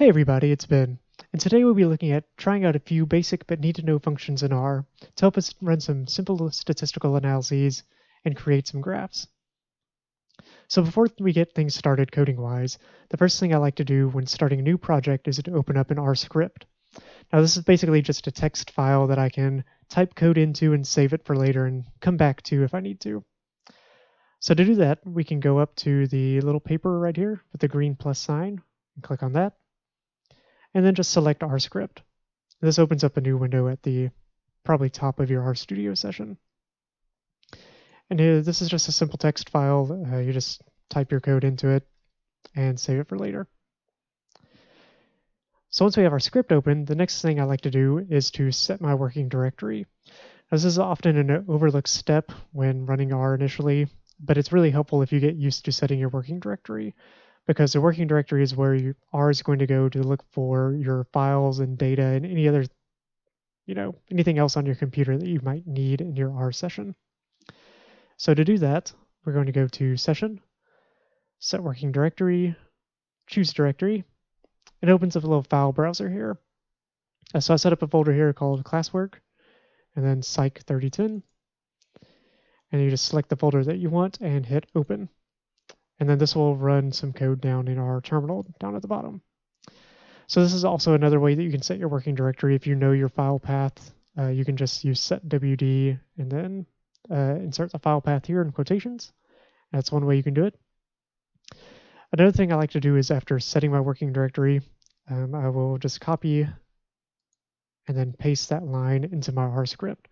Hey everybody, it's Ben, and today we'll be looking at trying out a few basic but need-to-know functions in R to help us run some simple statistical analyses and create some graphs. So before we get things started coding-wise, the first thing I like to do when starting a new project is to open up an R script. Now this is basically just a text file that I can type code into and save it for later and come back to if I need to. So to do that, we can go up to the little paper right here with the green plus sign and click on that. And then just select R script. This opens up a new window at the probably top of your RStudio session. And here, this is just a simple text file. You just type your code into it and save it for later. So once we have our script open, the next thing I like to do is to set my working directory. Now, this is often an overlooked step when running R initially, but it's really helpful if you get used to setting your working directory, because the working directory is where R is going to go to look for your files and data and any other, anything else on your computer that you might need in your R session. So to do that, we're going to go to Session, Set Working Directory, choose Directory. It opens up a little file browser here. So I set up a folder here called Classwork, and then Psych 3010. And you just select the folder that you want and hit Open. And then this will run some code down in our terminal down at the bottom. So this is also another way that you can set your working directory. If you know your file path, you can just use setwd and then insert the file path here in quotations. That's one way you can do it. Another thing I like to do is after setting my working directory, I will just copy and then paste that line into my R script.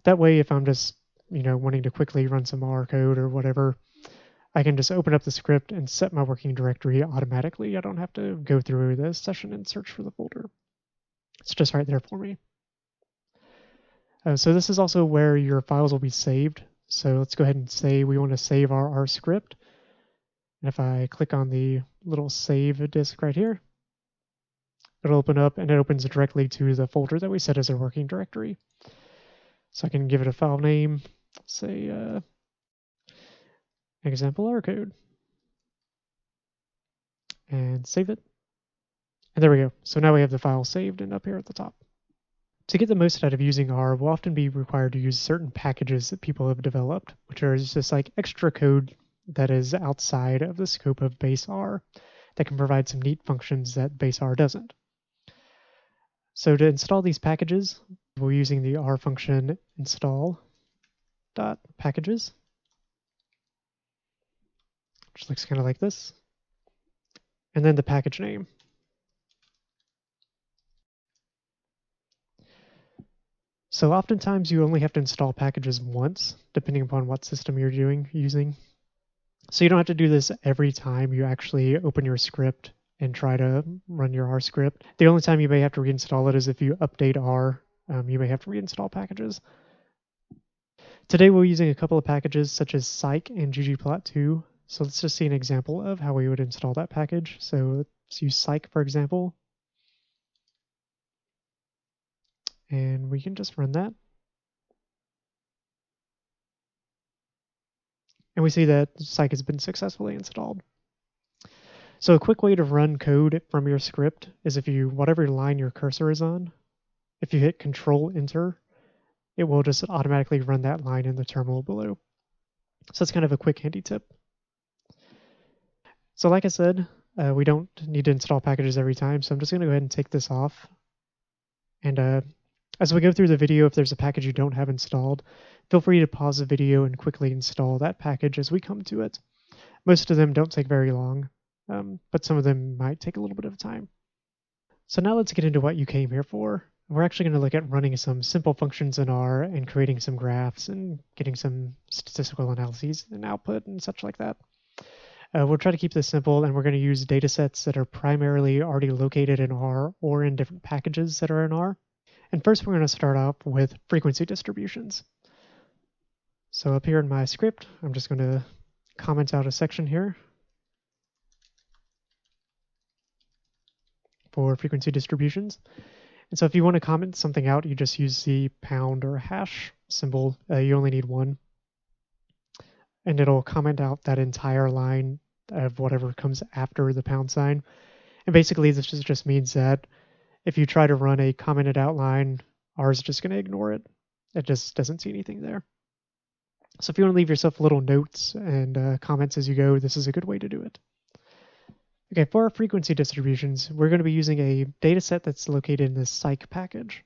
That way, if I'm just wanting to quickly run some R code or whatever, I can just open up the script and set my working directory automatically. I don't have to go through the session and search for the folder. It's just right there for me. So this is also where your files will be saved. So let's go ahead and say we want to save our R script. And if I click on the little save disk right here, it'll open up and it opens directly to the folder that we set as our working directory. So I can give it a file name, say example R code, and save it. And there we go. So now we have the file saved and up here at the top. To get the most out of using R, we'll often be required to use certain packages that people have developed, which are just like extra code that is outside of the scope of base R that can provide some neat functions that base R doesn't. So to install these packages, we're using the R function install.packages, which looks kind of like this, and then the package name. So oftentimes you only have to install packages once, depending upon what system you're using. So you don't have to do this every time you actually open your script and try to run your R script. The only time you may have to reinstall it is if you update R. You may have to reinstall packages. Today we're using a couple of packages such as psych and ggplot2. So let's just see an example of how we would install that package. So let's use psych, for example. And we can just run that. And we see that psych has been successfully installed. So a quick way to run code from your script is if whatever line your cursor is on, if you hit Control-Enter, it will just automatically run that line in the terminal below. So that's kind of a quick handy tip. So like I said, we don't need to install packages every time, so I'm just going to go ahead and take this off. And as we go through the video, if there's a package you don't have installed, feel free to pause the video and quickly install that package as we come to it. Most of them don't take very long, but some of them might take a little bit of time. So now let's get into what you came here for. We're actually going to look at running some simple functions in R and creating some graphs and getting some statistical analyses and output and such like that. We'll try to keep this simple, and we're going to use datasets that are primarily already located in R or in different packages that are in R. And first we're going to start off with frequency distributions. So up here in my script, I'm just going to comment out a section here for frequency distributions. And so if you want to comment something out, you just use the pound or hash symbol. You only need one. And it'll comment out that entire line of whatever comes after the pound sign. And basically, this just means that if you try to run a commented outline, R is just going to ignore it. It just doesn't see anything there. So if you want to leave yourself little notes and comments as you go, this is a good way to do it. Okay, for our frequency distributions, we're going to be using a dataset that's located in this psych package.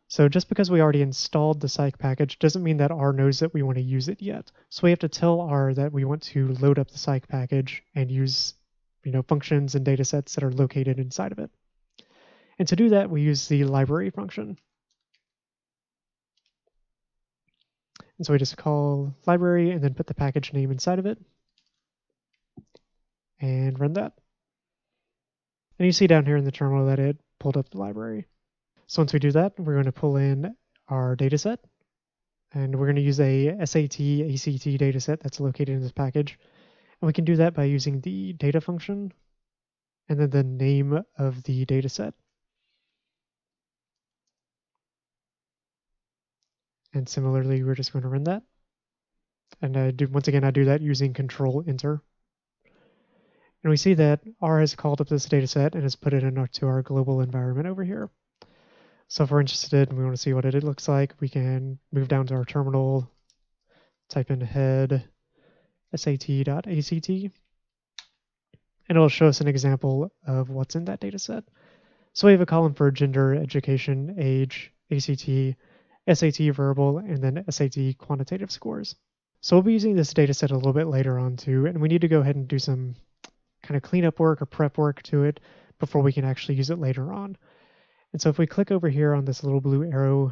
So just because we already installed the psych package doesn't mean that R knows that we want to use it yet. So we have to tell R that we want to load up the psych package and use, functions and datasets that are located inside of it. And to do that, we use the library function. And so we just call library and then put the package name inside of it and run that. And you see down here in the terminal that it pulled up the library. So once we do that, we're going to pull in our dataset. And we're going to use a SAT, ACT dataset that's located in this package. And we can do that by using the data function and then the name of the dataset. And similarly, we're just going to run that. And once again, I do that using Control-Enter. And we see that R has called up this dataset and has put it into our global environment over here. So if we're interested and we want to see what it looks like, we can move down to our terminal, type in head sat.act, and it'll show us an example of what's in that dataset. So we have a column for gender, education, age, ACT, SAT verbal, and then SAT quantitative scores. So we'll be using this dataset a little bit later on too, and we need to go ahead and do some kind of cleanup work or prep work to it before we can actually use it later on. And so if we click over here on this little blue arrow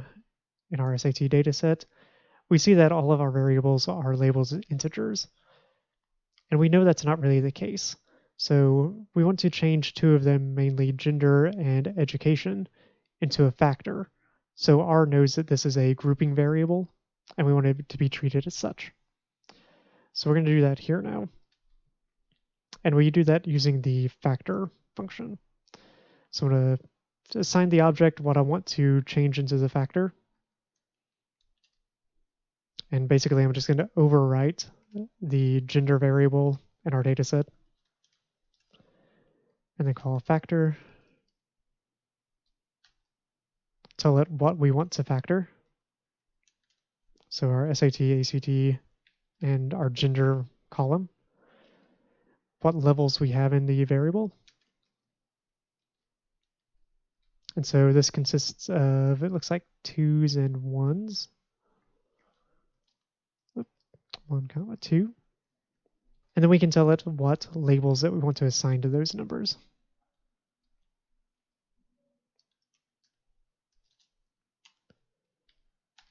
in our SAT dataset, we see that all of our variables are labeled as integers. And we know that's not really the case. So we want to change two of them, mainly gender and education, into a factor. So R knows that this is a grouping variable, and we want it to be treated as such. So we're going to do that here now. And we do that using the factor function. So I'm going to assign the object what I want to change into the factor. And basically, I'm just going to overwrite the gender variable in our dataset. And then call factor. Tell it what we want to factor. So our SAT, ACT, and our gender column. What levels we have in the variable. And so this consists of, it looks like 2s and 1s. 1, 2. And then we can tell it what labels that we want to assign to those numbers.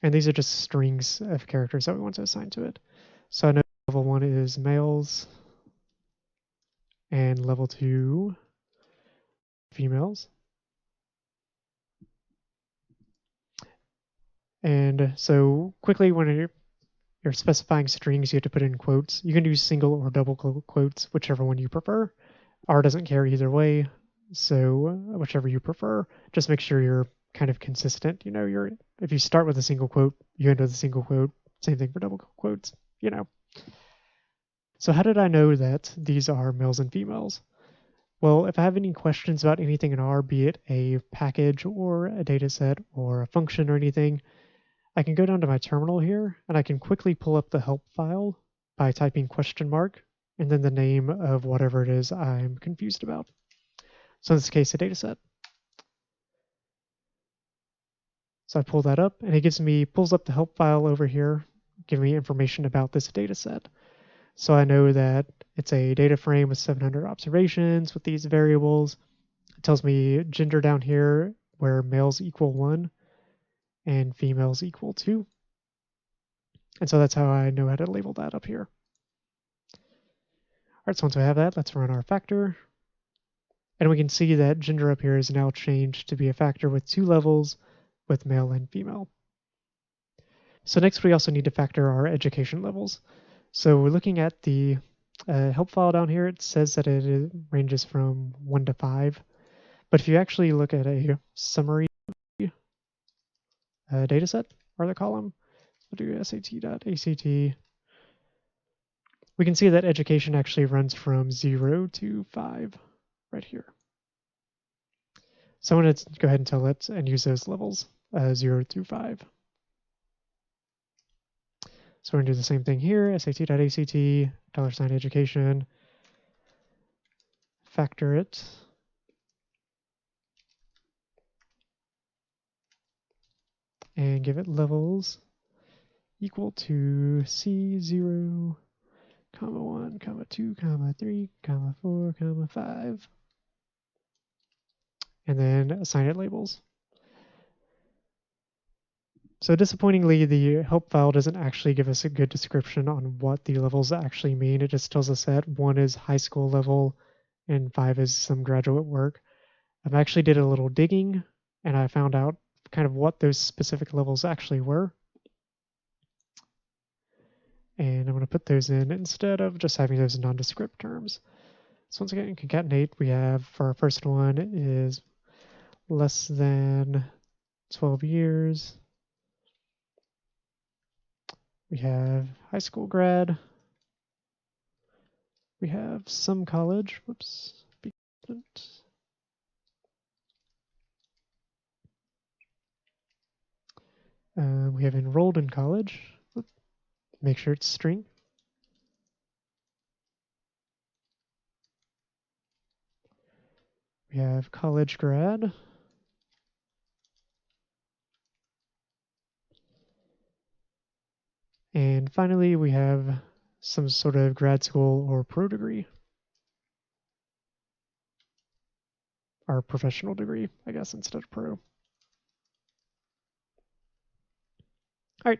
And these are just strings of characters that we want to assign to it. So I know level 1 is males, and level 2, females. And so quickly, when you're specifying strings, you have to put in quotes. You can do single or double quotes, whichever one you prefer. R doesn't care either way, so whichever you prefer. Just make sure you're kind of consistent. If you start with a single quote, you end with a single quote. Same thing for double quotes. So how did I know that these are males and females? Well, if I have any questions about anything in R, be it a package or a dataset or a function or anything, I can go down to my terminal here and I can quickly pull up the help file by typing question mark and then the name of whatever it is I'm confused about. So in this case, a dataset. So I pull that up and it pulls up the help file over here, giving me information about this dataset. So I know that it's a data frame with 700 observations with these variables. It tells me gender down here where males equal 1 and females equal 2. And so that's how I know how to label that up here. All right, so once we have that, let's run our factor. And we can see that gender up here is now changed to be a factor with 2 levels with male and female. So next we also need to factor our education levels. So we're looking at the help file down here. It says that it ranges from 1 to 5. But if you actually look at a summary dataset or the column, we'll do sat.act. We can see that education actually runs from 0 to 5 right here. So I'm going to go ahead and tell it and use those levels, 0 through 5. So we're going to do the same thing here, sat.act, $education, factor it, and give it levels equal to C0, comma 1, comma 2, comma 3, comma 4, comma 5, and then assign it labels. So disappointingly, the help file doesn't actually give us a good description on what the levels actually mean. It just tells us that 1 is high school level and 5 is some graduate work. I've actually did a little digging and I found out kind of what those specific levels actually were. And I'm going to put those in instead of just having those nondescript terms. So once again, in concatenate, we have for our first one is less than 12 years. We have high school grad. We have some college. Whoops. We have enrolled in college. Make sure it's string. We have college grad. And finally, we have some sort of grad school or pro degree. Or professional degree, I guess, instead of pro. All right,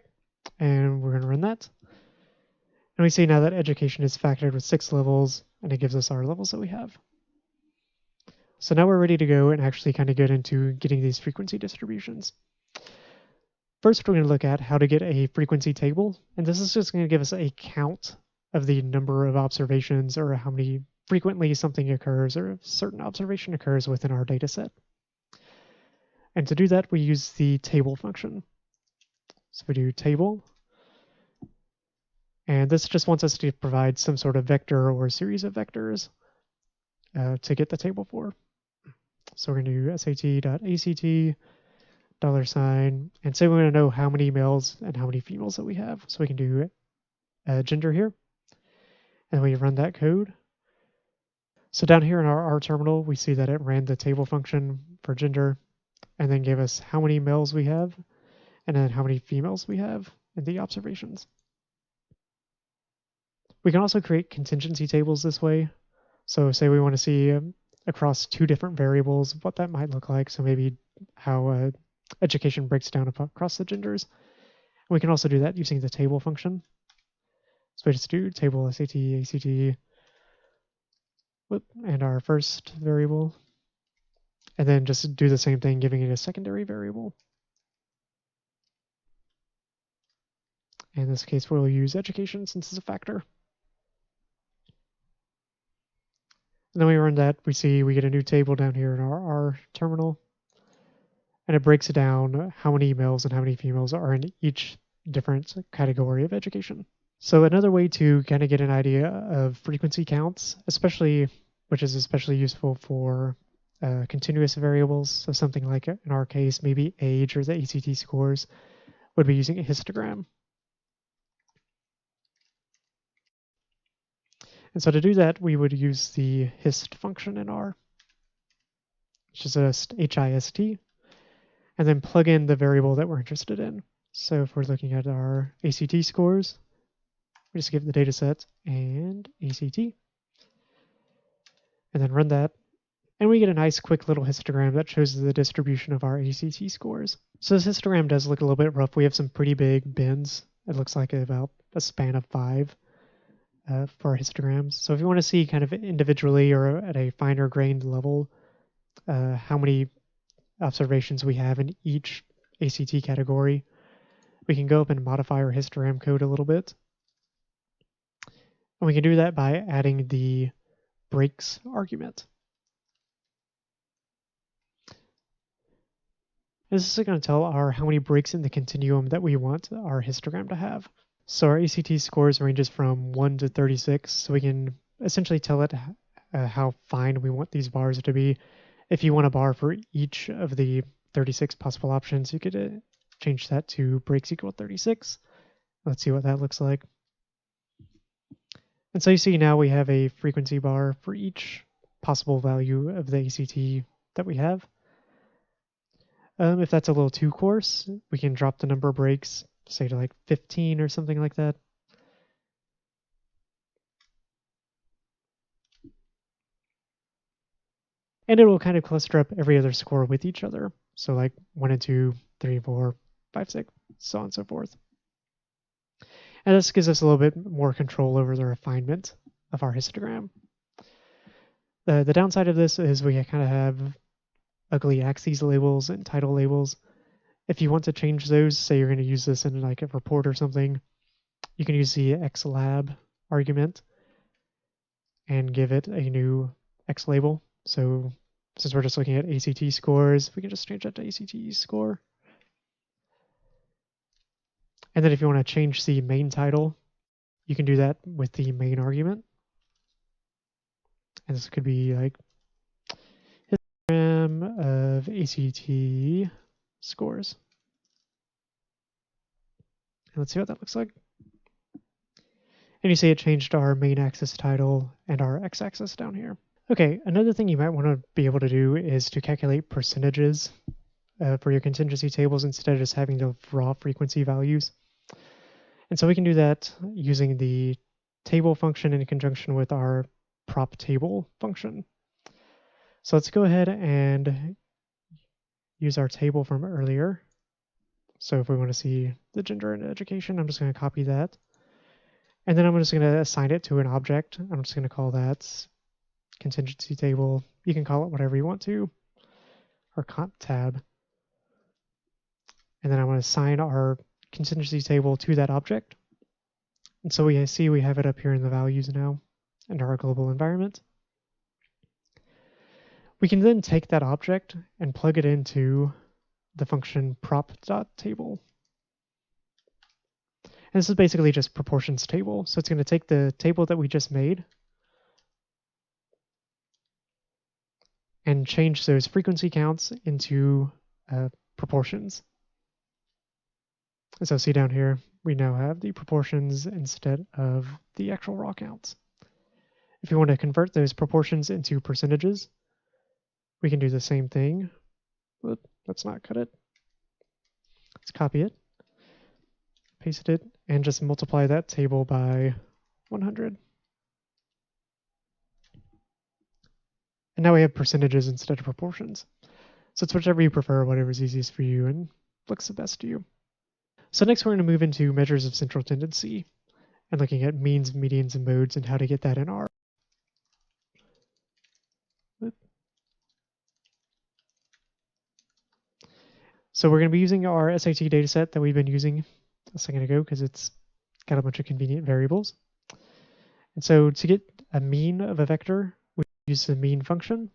and we're going to run that. And we see now that education is factored with 6 levels, and it gives us our levels that we have. So now we're ready to go and actually kind of get into getting these frequency distributions. First, we're going to look at how to get a frequency table, and this is just going to give us a count of the number of observations or how many frequently something occurs or a certain observation occurs within our data set. And to do that, we use the table function. So we do table, and this just wants us to provide some sort of vector or series of vectors to get the table for. So we're going to do sat.act, $, and say we want to know how many males and how many females that we have. So we can do gender here, and we run that code. So down here in our R terminal, we see that it ran the table function for gender, and then gave us how many males we have, and then how many females we have in the observations. We can also create contingency tables this way. So say we want to see across 2 different variables what that might look like. So maybe how education breaks down across the genders. And we can also do that using the table function. So we just do table sat, act, and our first variable. And then just do the same thing, giving it a secondary variable. In this case, we'll use education since it's a factor. And then we run that, we see we get a new table down here in our R terminal. And it breaks down how many males and how many females are in each different category of education. So another way to kind of get an idea of frequency counts, which is especially useful for continuous variables, so something like, in our case, maybe age or the ACT scores, would be using a histogram. And so to do that, we would use the hist function in R, which is just hist, and then plug in the variable that we're interested in. So if we're looking at our ACT scores, we just give the dataset and ACT, and then run that. And we get a nice quick little histogram that shows the distribution of our ACT scores. So this histogram does look a little bit rough. We have some pretty big bins. It looks like about a span of 5 for our histograms. So if you want to see kind of individually or at a finer grained level how many observations we have in each ACT category, we can go up and modify our histogram code a little bit. And we can do that by adding the breaks argument. This is going to tell how many breaks in the continuum that we want our histogram to have. So our ACT scores ranges from 1 to 36, so we can essentially tell it how fine we want these bars to be. If you want a bar for each of the 36 possible options, you could change that to breaks equal 36. Let's see what that looks like. And so you see now we have a frequency bar for each possible value of the ACT that we have. If that's a little too coarse, we can drop the number of breaks, say to like 15 or something like that. And it will kind of cluster up every other score with each other. So like 1 and 2, 3, 4, 5, 6, so on and so forth. And this gives us a little bit more control over the refinement of our histogram. The downside of this is we kind of have ugly axes labels and title labels. If you want to change those, say you're going to use this in like a report or something, you can use the xlab argument and give it a new x label. So since we're just looking at ACT scores, we can just change that to ACT score. And then if you want to change the main title, you can do that with the main argument. And this could be like histogram of ACT scores. And let's see what that looks like. And you see it changed our main axis title and our x-axis down here. Okay, another thing you might want to be able to do is to calculate percentages for your contingency tables instead of just having the raw frequency values. And so we can do that using the table function in conjunction with our prop table function. So let's go ahead and use our table from earlier. So if we want to see the gender and education, I'm just going to copy that. And then I'm just going to assign it to an object. I'm just going to call that contingency table. You can call it whatever you want to, or comp tab. And then I'm going to assign our contingency table to that object. And so we see we have it up here in the values now under our global environment. We can then take that object and plug it into the function prop.table. And this is basically just proportions table. So it's going to take the table that we just made and change those frequency counts into proportions. And so see down here, we now have the proportions instead of the actual raw counts. If you want to convert those proportions into percentages, we can do the same thing. Let's not cut it. Let's copy it, paste it, and just multiply that table by 100. And now we have percentages instead of proportions. So it's whichever you prefer, whatever's easiest for you and looks the best to you. So next we're going to move into measures of central tendency and looking at means, medians, and modes and how to get that in R. So we're going to be using our SAT dataset that we've been using a second ago because it's got a bunch of convenient variables. And so to get a mean of a vector, we use the mean function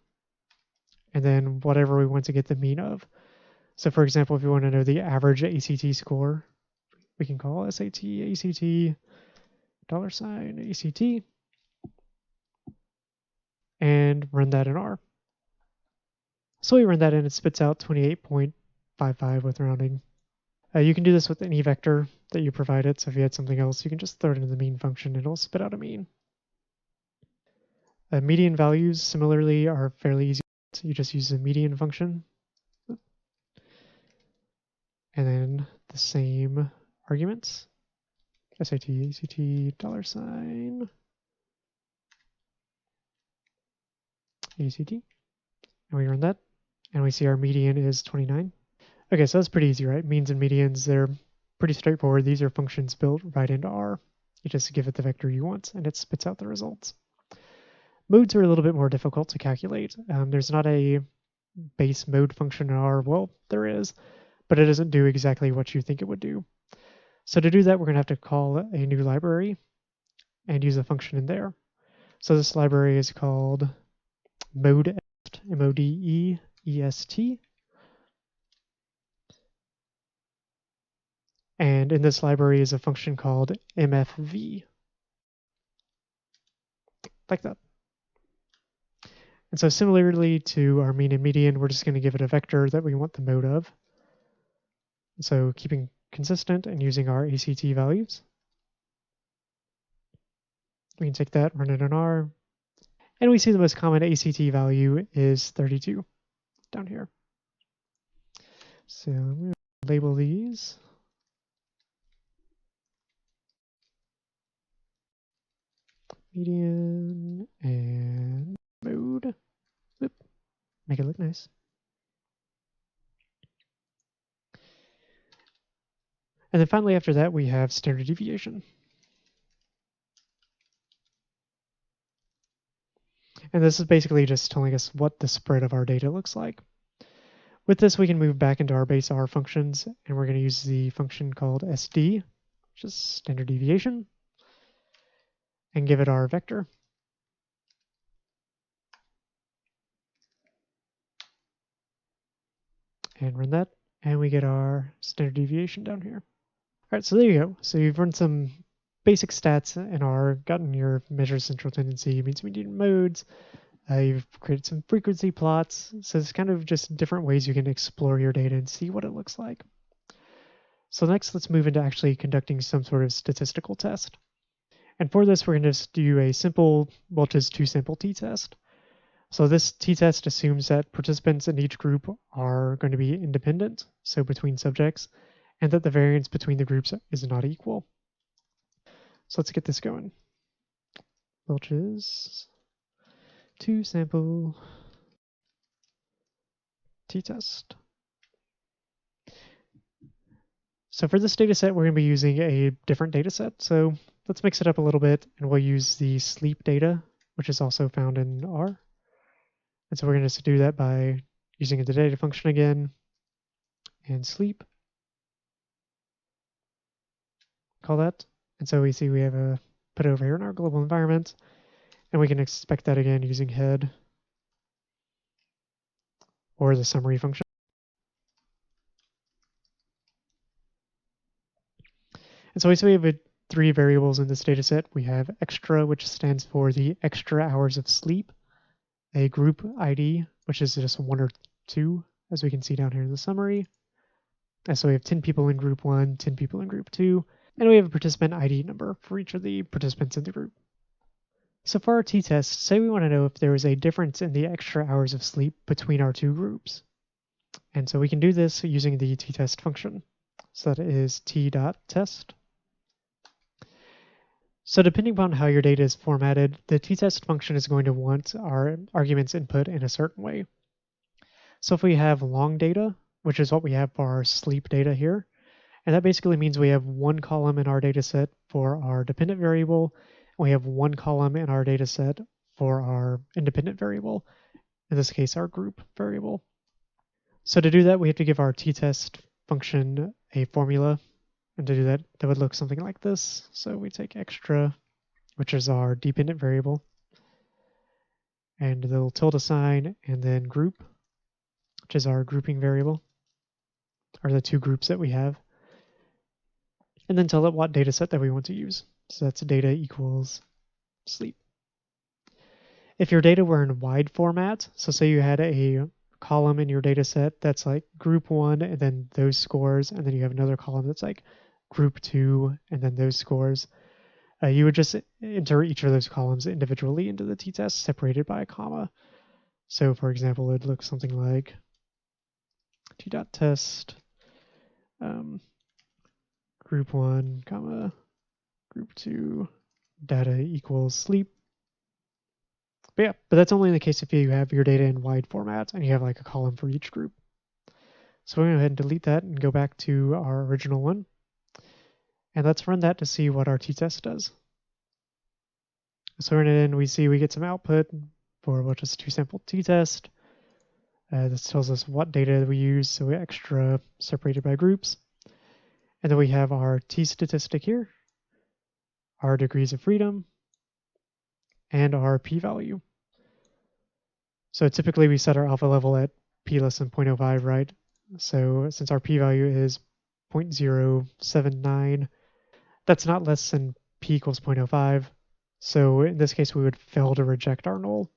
and then whatever we want to get the mean of. So for example, if you want to know the average ACT score, we can call SAT ACT $ACT and run that in R. So we run that and it spits out 28.55 with rounding. You can do this with any vector that you provided. So if you had something else, you can just throw it into the mean function. It'll spit out a mean. Median values similarly are fairly easy. So you just use the median function. And then the same arguments. SAT, ACT, $, ACT. And we run that. And we see our median is 29. Okay, so that's pretty easy, right? Means and medians, they're pretty straightforward. These are functions built right into R. You just give it the vector you want, and it spits out the results. Modes are a little bit more difficult to calculate. There's not a base mode function in R. Well, there is, but it doesn't do exactly what you think it would do. So to do that, we're going to have to call a new library and use a function in there. So this library is called modeest, M-O-D-E-E-S-T. And in this library is a function called mfv, like that. And so similarly to our mean and median, we're just going to give it a vector that we want the mode of. And so keeping consistent and using our ACT values. We can take that, run it in R, and we see the most common ACT value is 32 down here. So I'm going to label these. Median and mode. Whoop. Make it look nice. And then finally after that we have standard deviation. And this is basically just telling us what the spread of our data looks like. With this, we can move back into our base R functions, and we're going to use the function called SD, which is standard deviation, and give it our vector. And run that, and we get our standard deviation down here. All right, so there you go. So you've run some basic stats in R, gotten your measure central tendency, means median modes. You've created some frequency plots. So it's kind of just different ways you can explore your data and see what it looks like. So next, let's move into actually conducting some sort of statistical test. And for this, we're going to just do a simple Welch's two-sample t-test. So this t-test assumes that participants in each group are going to be independent, so between subjects, and that the variance between the groups is not equal. So let's get this going. Welch's two-sample t-test. So for this data set, we're going to be using a different data set. So let's mix it up a little bit, and we'll use the sleep data, which is also found in R. And so we're going to do that by using the data function again, and sleep. Call that. And so we see we have a put it over here in our global environment, and we can expect that again using head or the summary function. And so we see we have three variables in this data set. We have extra, which stands for the extra hours of sleep, a group ID, which is just 1 or 2, as we can see down here in the summary. And so we have 10 people in group 1, 10 people in group 2, and we have a participant ID number for each of the participants in the group. So for our t-test, say we want to know if there is a difference in the extra hours of sleep between our two groups. And so we can do this using the t-test function. So that is t.test. So depending upon how your data is formatted, the t-test function is going to want our arguments input in a certain way. So if we have long data, which is what we have for our sleep data here, and that basically means we have one column in our data set for our dependent variable, and we have one column in our data set for our independent variable, in this case our group variable. So to do that, we have to give our t-test function a formula. And to do that, that would look something like this. So we take extra, which is our dependent variable, and the little tilde sign, and then group, which is our grouping variable, or the two groups that we have. And then tell it what data set that we want to use. So that's data equals sleep. If your data were in wide format, so say you had a column in your data set that's like group 1 and then those scores, and then you have another column that's like group 2 and then those scores, you would just enter each of those columns individually into the t-test separated by a comma. So for example, it would look something like t.test group 1, comma, group 2, data equals sleep. But yeah, but that's only in the case if you have your data in wide format and you have like a column for each group. So we're going to go ahead and delete that and go back to our original one. And let's run that to see what our t-test does. So run it in, we see we get some output for what is a two-sample t-test. This tells us what data we use, so we extra separated by groups. And then we have our t-statistic here, our degrees of freedom, and our p-value. So typically we set our alpha level at p less than 0.05, right? So since our p-value is 0.079, that's not less than p equals 0.05. So in this case, we would fail to reject our null.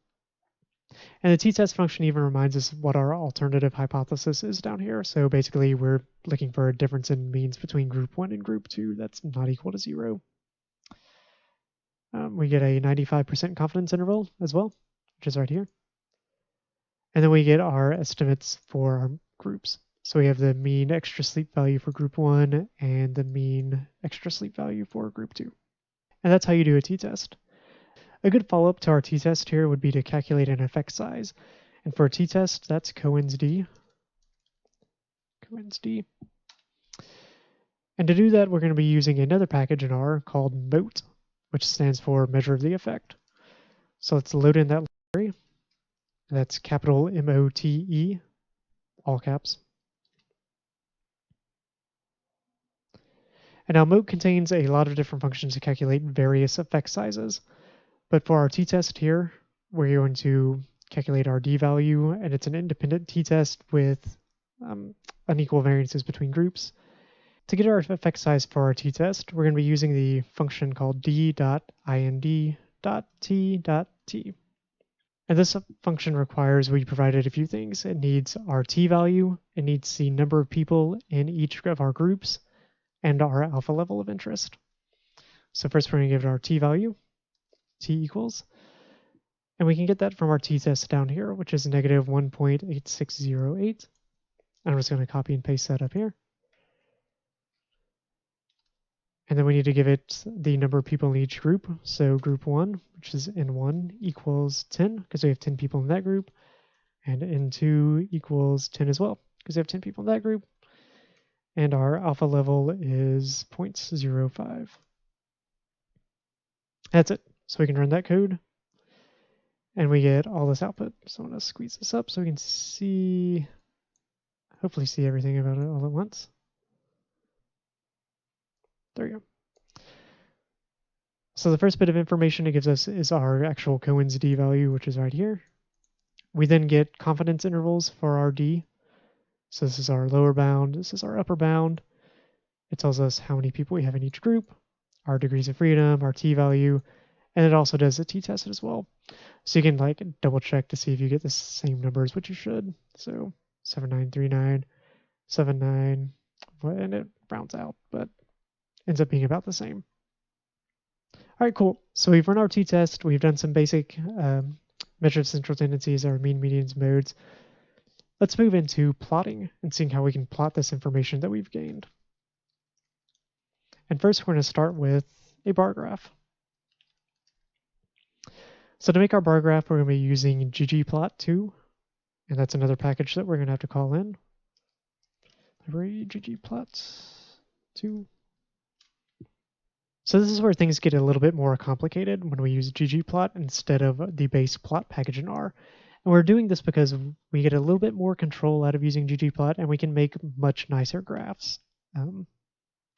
And the t-test function even reminds us what our alternative hypothesis is down here. So basically, we're looking for a difference in means between group 1 and group 2 that's not equal to 0. We get a 95% confidence interval as well, which is right here. And then we get our estimates for our groups. So we have the mean extra sleep value for group 1 and the mean extra sleep value for group 2. And that's how you do a t-test. A good follow-up to our t-test here would be to calculate an effect size. And for a t-test, that's Cohen's d. Cohen's d. And to do that, we're going to be using another package in R called MOTE, which stands for measure of the effect. So let's load in that library. That's capital MOTE, all caps. And now MOTE contains a lot of different functions to calculate various effect sizes. But for our t-test here, we're going to calculate our d value, and it's an independent t-test with unequal variances between groups. To get our effect size for our t-test, we're going to be using the function called d.ind.t.t. And this function requires we provided a few things. It needs our t-value, it needs the number of people in each of our groups, and our alpha level of interest. So first we're going to give it our t-value, t equals, and we can get that from our t-test down here, which is negative 1.8608. And I'm just going to copy and paste that up here. And then we need to give it the number of people in each group. So group 1, which is N1, equals 10, because we have 10 people in that group. And N2 equals 10 as well, because we have 10 people in that group. And our alpha level is 0.05. That's it. So we can run that code. And we get all this output. So I'm going to squeeze this up so we can see, hopefully see everything about it all at once. There we go. So the first bit of information it gives us is our actual Cohen's d value, which is right here. We then get confidence intervals for our d. So this is our lower bound, this is our upper bound. It tells us how many people we have in each group, our degrees of freedom, our t value, and it also does a t-test as well. So you can like double check to see if you get the same numbers, which you should. So 7939, 79, and it rounds out, but ends up being about the same. All right, cool. So we've run our t-test. We've done some basic measure of central tendencies, our mean, medians, modes. Let's move into plotting and seeing how we can plot this information that we've gained. And first, we're going to start with a bar graph. So to make our bar graph, we're going to be using ggplot2, and that's another package that we're going to have to call in. Library ggplot2. So this is where things get a little bit more complicated when we use ggplot instead of the base plot package in R. And we're doing this because we get a little bit more control out of using ggplot, and we can make much nicer graphs.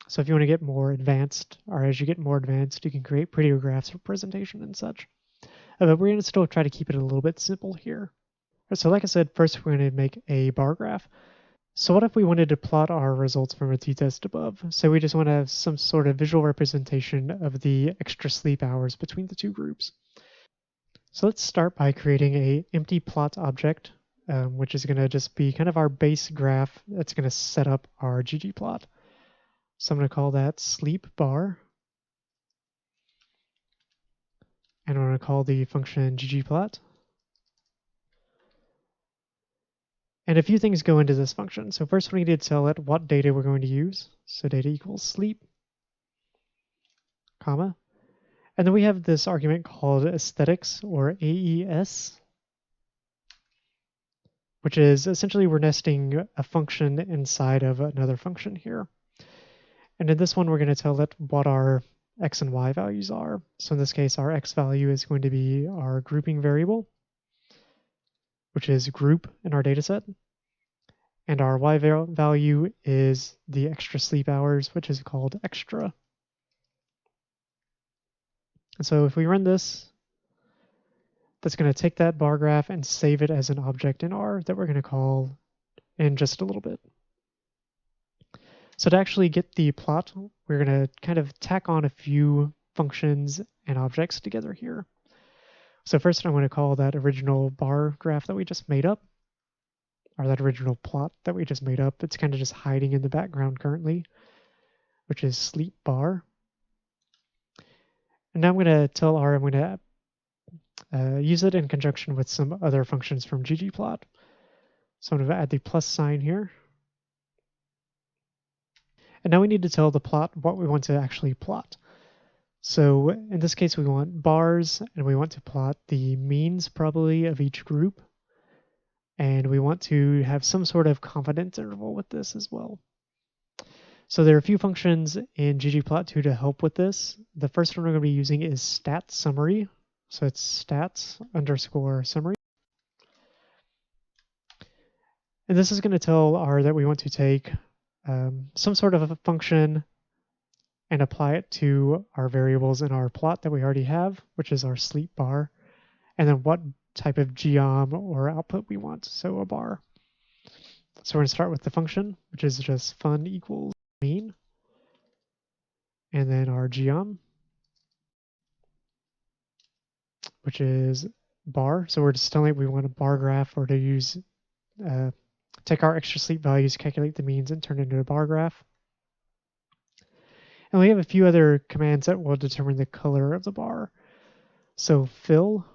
So if you want to get more advanced, or as you get more advanced, you can create prettier graphs for presentation and such. But we're going to still try to keep it a little bit simple here. So like I said, first we're going to make a bar graph. So what if we wanted to plot our results from a t-test above? So we just want to have some sort of visual representation of the extra sleep hours between the two groups. So let's start by creating an empty plot object, which is going to just be kind of our base graph that's going to set up our ggplot. So I'm going to call that sleep bar. And I'm going to call the function ggplot. And a few things go into this function. So first we need to tell it what data we're going to use. So data equals sleep, comma. And then we have this argument called aesthetics, or AES, which is essentially we're nesting a function inside of another function here. And in this one, we're going to tell it what our x and y values are. So in this case, our x value is going to be our grouping variable, which is group in our data set. And our y value is the extra sleep hours, which is called extra. And so if we run this, that's going to take that bar graph and save it as an object in R that we're going to call in just a little bit. So to actually get the plot, we're going to kind of tack on a few functions and objects together here. So first I'm going to call that original bar graph that we just made up, or that original plot that we just made up. It's kind of just hiding in the background currently, which is sleep bar. And now I'm going to tell R I'm going to use it in conjunction with some other functions from ggplot. So I'm going to add the plus sign here. And now we need to tell the plot what we want to actually plot. So in this case, we want bars, and we want to plot the means probably of each group. And we want to have some sort of confidence interval with this as well. So there are a few functions in ggplot2 to help with this. The first one we're going to be using is stat summary. So it's stats underscore summary. And this is going to tell R that we want to take some sort of a function and apply it to our variables in our plot that we already have, which is our sleep bar, and then what type of geom or output we want, so a bar. So we're going to start with the function, which is just fun equals mean, and then our geom, which is bar. So we're just telling it we want a bar graph, or to use take our extra sleep values, calculate the means, and turn it into a bar graph. And we have a few other commands that will determine the color of the bar. So fill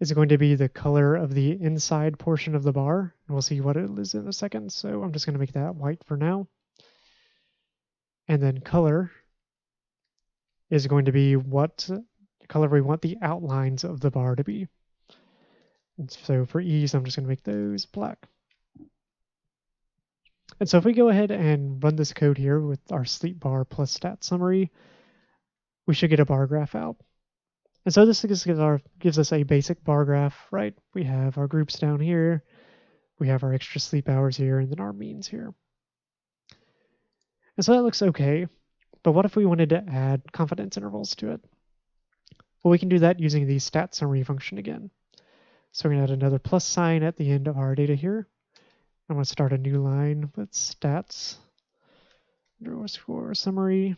is going to be the color of the inside portion of the bar. And we'll see what it is in a second. So I'm just going to make that white for now. And then color is going to be what color we want the outlines of the bar to be. And so for ease, I'm just going to make those black. And so if we go ahead and run this code here with our sleep bar plus stat summary, we should get a bar graph out. And so this gives us a basic bar graph, right? We have our groups down here, we have our extra sleep hours here, and then our means here. And so that looks okay, but what if we wanted to add confidence intervals to it? Well, we can do that using the stat summary function again. So we're going to add another plus sign at the end of our data here. I'm going to start a new line with stats underscore summary.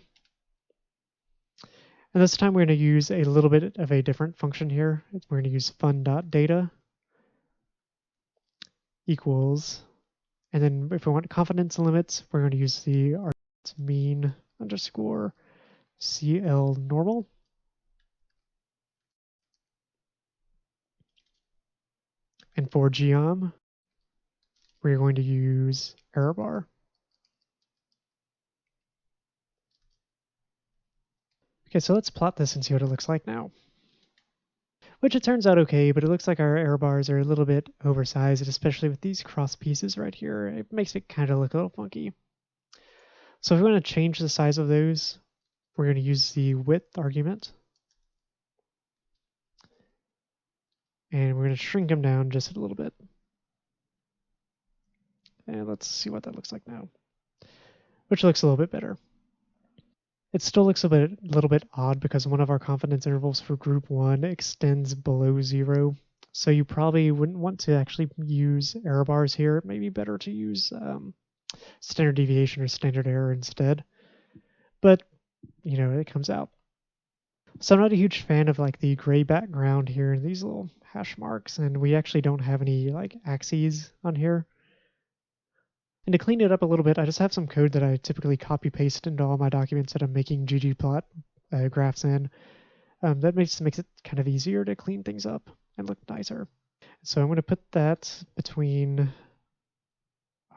And this time we're going to use a little bit of a different function here. We're going to use fun.data equals, and then if we want confidence limits, we're going to use the mean underscore CL normal. And for geom, we're going to use error bar. Okay, so let's plot this and see what it looks like now. Which it turns out okay, but it looks like our error bars are a little bit oversized, especially with these cross pieces right here. It makes it kind of look a little funky. So if we want to change the size of those, we're going to use the width argument. And we're going to shrink them down just a little bit. And let's see what that looks like now. Which looks a little bit better. It still looks a little bit odd because one of our confidence intervals for group 1 extends below 0. So you probably wouldn't want to actually use error bars here. It may be better to use standard deviation or standard error instead. But, you know, it comes out. So I'm not a huge fan of like the gray background here and these little hash marks, and we actually don't have any like axes on here. And to clean it up a little bit, I just have some code that I typically copy paste into all my documents that I'm making ggplot graphs in. That makes it kind of easier to clean things up and look nicer. So I'm going to put that between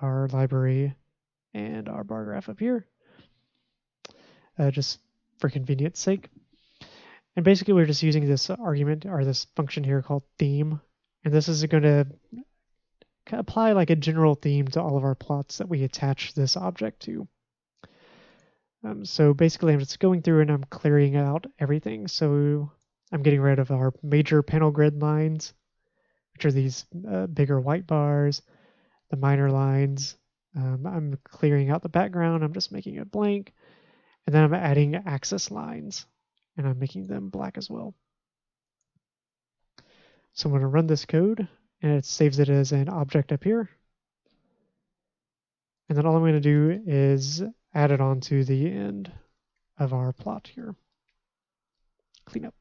our library and our bar graph up here, just for convenience sake. And basically we're just using this argument or this function here called theme. And this is going to apply like a general theme to all of our plots that we attach this object to. So basically I'm just going through and I'm clearing out everything. So I'm getting rid of our major panel grid lines, which are these bigger white bars, the minor lines. I'm clearing out the background. I'm just making it blank. And then I'm adding axis lines, and I'm making them black as well. So I'm going to run this code, and it saves it as an object up here. And then all I'm going to do is add it onto the end of our plot here. Clean up.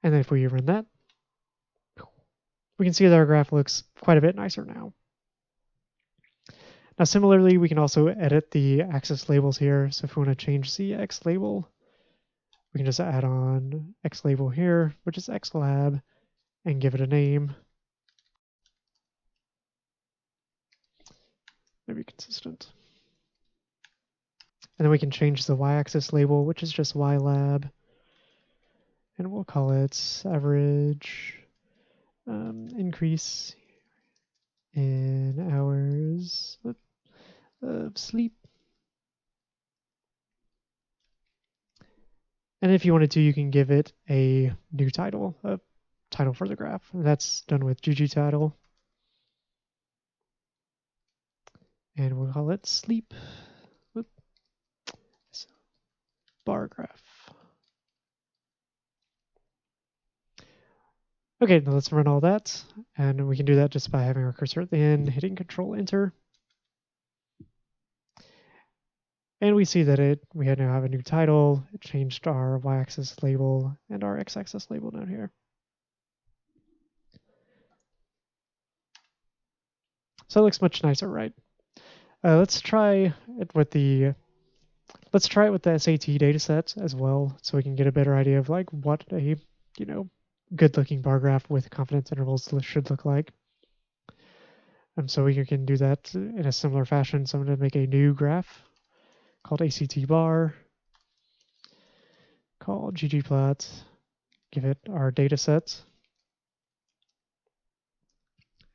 And then if we run that, we can see that our graph looks quite a bit nicer now. Now, similarly, we can also edit the axis labels here. So if we want to change the X label, we can just add on X label here, which is XLab, and give it a name. Maybe consistent. And then we can change the Y-axis label, which is just YLab. And we'll call it average increase in hours of sleep. And if you wanted to, you can give it a new title, a title for the graph. And that's done with ggtitle. And we'll call it sleep bar graph. Okay, now let's run all that. And we can do that just by having our cursor at the end, hitting Control Enter. And we see that we now have a new title. It changed our y-axis label and our x-axis label down here. So it looks much nicer, right? Let's try it with the SAT dataset as well, so we can get a better idea of like what a good-looking bar graph with confidence intervals should look like. So we can do that in a similar fashion. So I'm going to make a new graph called ACT bar, called ggplot, give it our dataset,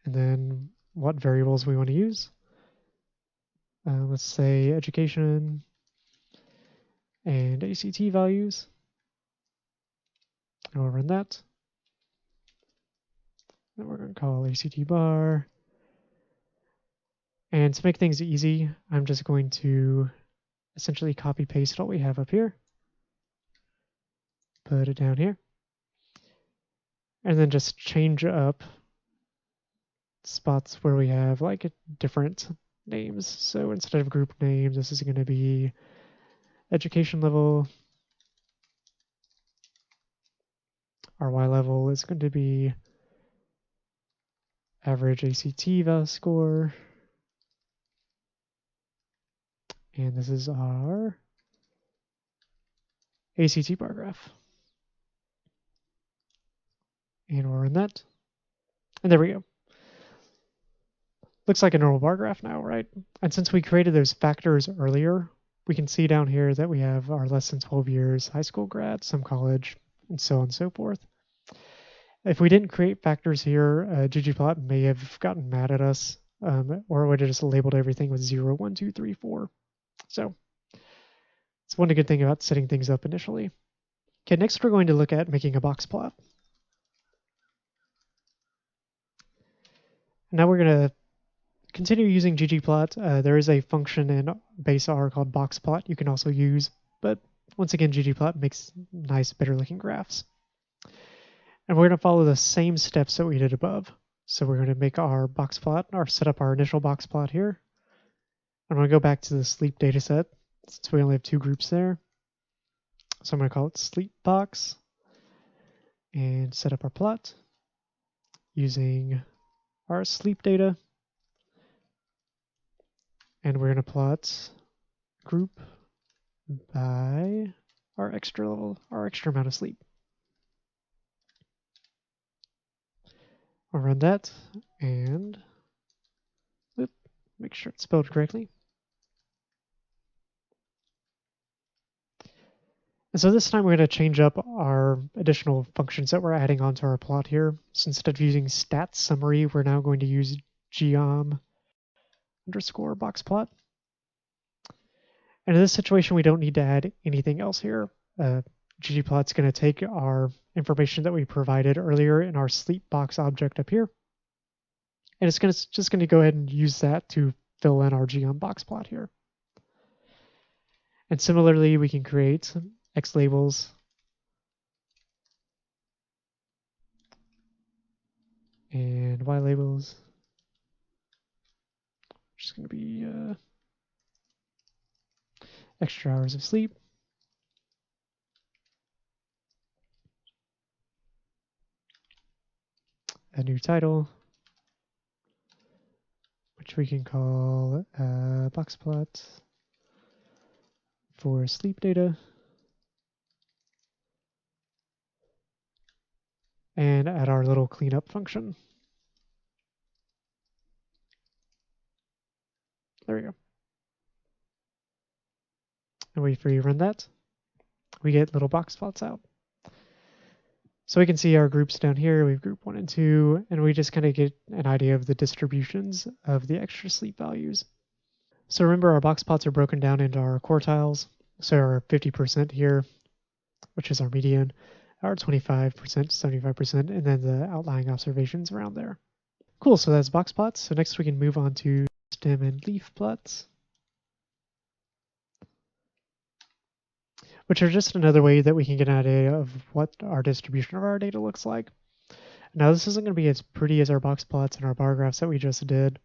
and then what variables we want to use. Let's say education and ACT values. And we'll run that. Then we're going to call ACT bar. And to make things easy, I'm just going to essentially copy paste what we have up here. Put it down here. And then just change up spots where we have like different names. So instead of group names, this is going to be education level. Our Y level is going to be average ACT score. And this is our ACT bar graph. And we'll run that. And there we go. Looks like a normal bar graph now, right? And since we created those factors earlier, we can see down here that we have our less than 12 years, high school grad, some college, and so on and so forth. If we didn't create factors here, ggplot may have gotten mad at us, or it would have just labeled everything with 0, 1, 2, 3, 4. So it's one good thing about setting things up initially. Okay, next we're going to look at making a box plot. Now we're going to continue using ggplot. There is a function in base R called boxplot you can also use, but once again, ggplot makes nice, better looking graphs. And we're going to follow the same steps that we did above. So we're going to make our box plot, or set up our initial box plot here. I'm going to go back to the sleep dataset, since we only have 2 groups there. So I'm going to call it sleep box, and set up our plot using our sleep data. And we're going to plot group by our extra amount of sleep. I'll run that and make sure it's spelled correctly. And so this time we're going to change up our additional functions that we're adding onto our plot here. So instead of using stat summary, we're now going to use geom underscore box plot. And in this situation, we don't need to add anything else here. ggplot's going to take our information that we provided earlier in our sleep box object up here. And it's just going to go ahead and use that to fill in our geom box plot here. And similarly, we can create X labels and Y labels. Which is going to be extra hours of sleep. a new title, which we can call box plot for sleep data, and add our little cleanup function. There we go. And wait for you to run that. We get little box plots out. So we can see our groups down here. We have group 1 and 2, and we just kind of get an idea of the distributions of the extra sleep values. So remember, our box plots are broken down into our quartiles. So our 50% here, which is our median, our 25%, 75%, and then the outlying observations around there. Cool, so that's box plots. So next we can move on to stem and leaf plots, which are just another way that we can get an idea of what our distribution of our data looks like. Now this isn't going to be as pretty as our box plots and our bar graphs that we just did,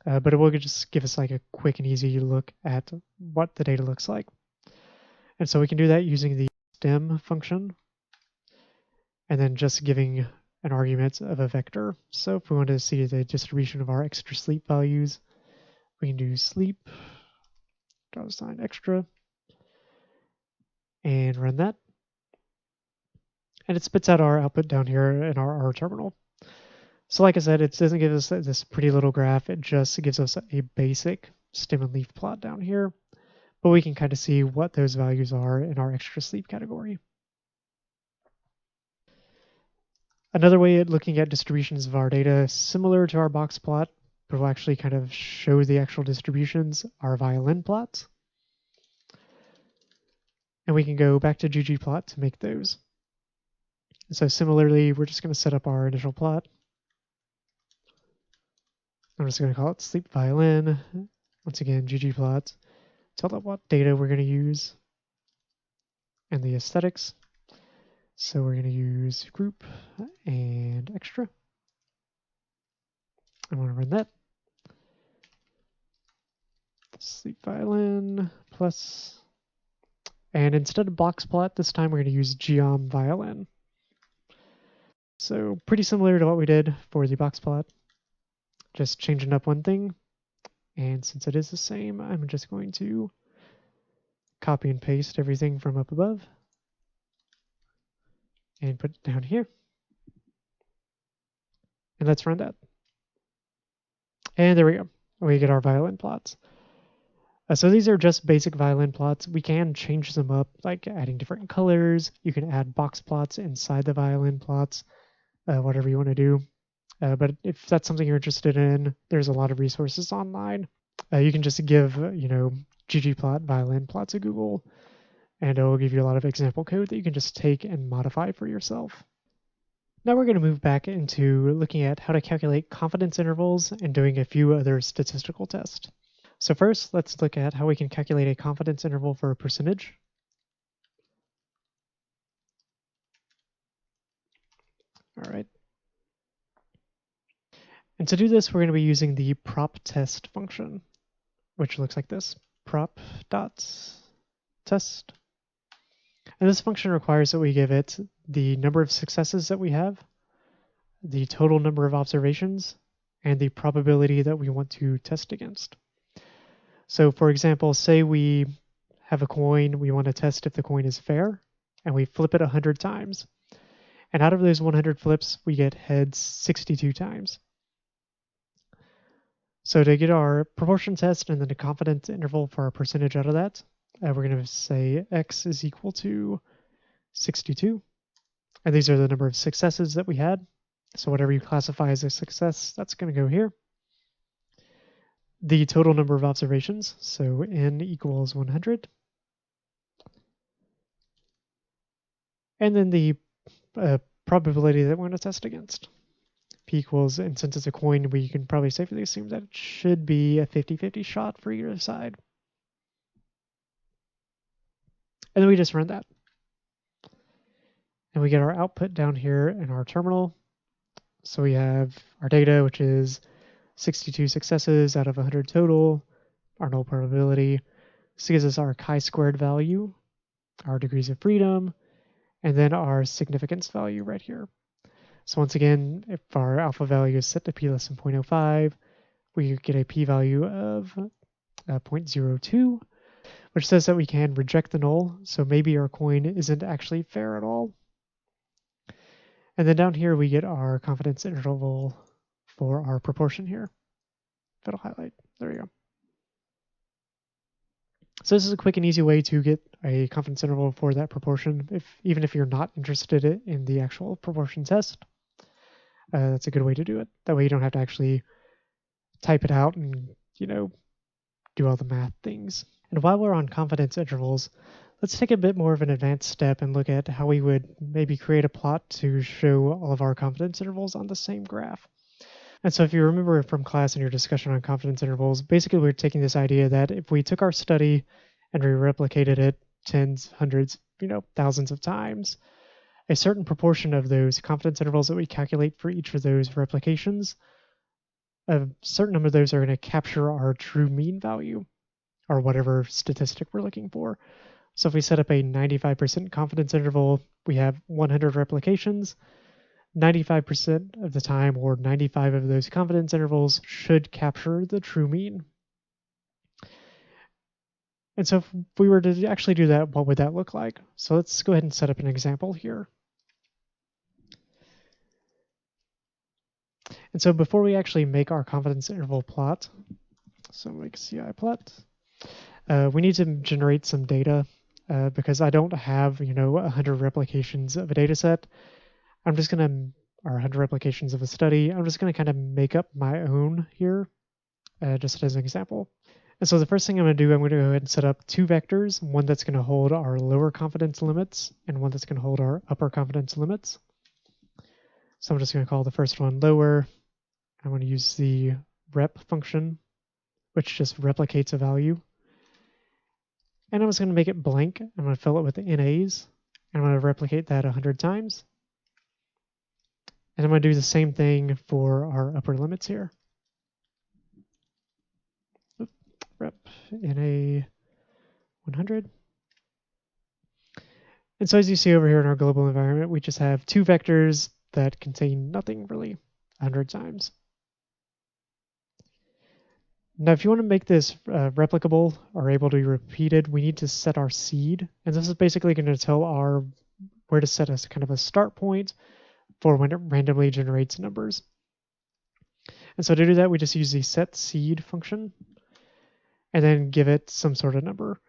but it will just give us like a quick and easy look at what the data looks like. And so we can do that using the stem function, and then just giving an argument of a vector. So if we want to see the distribution of our extra sleep values, we can do sleep, $sign extra, and run that. And it spits out our output down here in our R terminal. So like I said, it doesn't give us this pretty little graph. It just gives us a basic stem and leaf plot down here. But we can kind of see what those values are in our extra sleep category. Another way of looking at distributions of our data, similar to our box plot, but will actually kind of show the actual distributions, are Violin plots. And we can go back to ggplot to make those. And so similarly, we're just going to set up our initial plot. I'm just going to call it sleep violin. Once again, ggplot. Tell it what data we're going to use and the aesthetics. So we're going to use group and extra. I'm going to run that. Sleep violin plus. And instead of box plot, this time we're going to use geom violin. So pretty similar to what we did for the box plot, just changing up one thing. And since it is the same, I'm just going to copy and paste everything from up above and put it down here. And let's run that. And there we go. We get our violin plots. So these are just basic violin plots. We can change them up, like adding different colors. You can add box plots inside the violin plots, whatever you want to do. But if that's something you're interested in, there's a lot of resources online. You can just give, ggplot violin plots a Google, and it will give you a lot of example code that you can just take and modify for yourself. Now we're going to move back into looking at how to calculate confidence intervals and doing a few other statistical tests. So first, let's look at how we can calculate a confidence interval for a percentage. All right. And to do this, we're going to be using the prop test function, which looks like this, prop.test. And this function requires that we give it the number of successes that we have, the total number of observations, and the probability that we want to test against. So for example, say we have a coin, we want to test if the coin is fair, and we flip it 100 times. And out of those 100 flips, we get heads 62 times. So to get our proportion test and then a confidence interval for our percentage out of that, we're going to say x is equal to 62. And these are the number of successes that we had. So whatever you classify as a success, that's going to go here. The total number of observations, so n equals 100. And then the probability that we want to test against. P equals, and since it's a coin, we can probably safely assume that it should be a 50-50 shot for either side. And then we just run that. And we get our output down here in our terminal. So we have our data, which is 62 successes out of 100 total, our null probability. This gives us our chi-squared value, our degrees of freedom, and then our significance value right here. So once again, if our alpha value is set to p less than 0.05, we get a p-value of 0.02, which says that we can reject the null, so maybe our coin isn't actually fair at all. And then down here we get our confidence interval for our proportion here. If it'll highlight, there we go. So this is a quick and easy way to get a confidence interval for that proportion, even if you're not interested in the actual proportion test. That's a good way to do it. That way you don't have to actually type it out and, do all the math things. And while we're on confidence intervals, let's take a bit more of an advanced step and look at how we would maybe create a plot to show all of our confidence intervals on the same graph. And so if you remember from class in your discussion on confidence intervals, basically we're taking this idea that if we took our study and we replicated it tens, hundreds, thousands of times, a certain proportion of those confidence intervals that we calculate for each of those replications, a certain number of those are going to capture our true mean value, or whatever statistic we're looking for. So if we set up a 95% confidence interval, we have 100 replications. 95% of the time, or 95 of those confidence intervals, should capture the true mean. And so if we were to actually do that, what would that look like? So let's go ahead and set up an example here. And so before we actually make our confidence interval plot, so make CI plot, we need to generate some data because I don't have, 100 replications of a data set. I'm just going to, or 100 replications of a study. I'm just going to kind of make up my own here, just as an example. And so the first thing I'm going to do, I'm going to go ahead and set up two vectors, one that's going to hold our lower confidence limits and one that's going to hold our upper confidence limits. So I'm just going to call the first one lower. I'm going to use the rep function, which just replicates a value. And I'm just going to make it blank. I'm going to fill it with NAs. And I'm going to replicate that 100 times. And I'm going to do the same thing for our upper limits here. Rep NA 100. And so as you see over here in our global environment, we just have two vectors that contain nothing really 100 times. Now, if you want to make this replicable or able to be repeated, we need to set our seed. And this is basically going to tell our where to set us kind of a start point for when it randomly generates numbers. And so to do that, we just use the setSeed function and then give it some sort of number.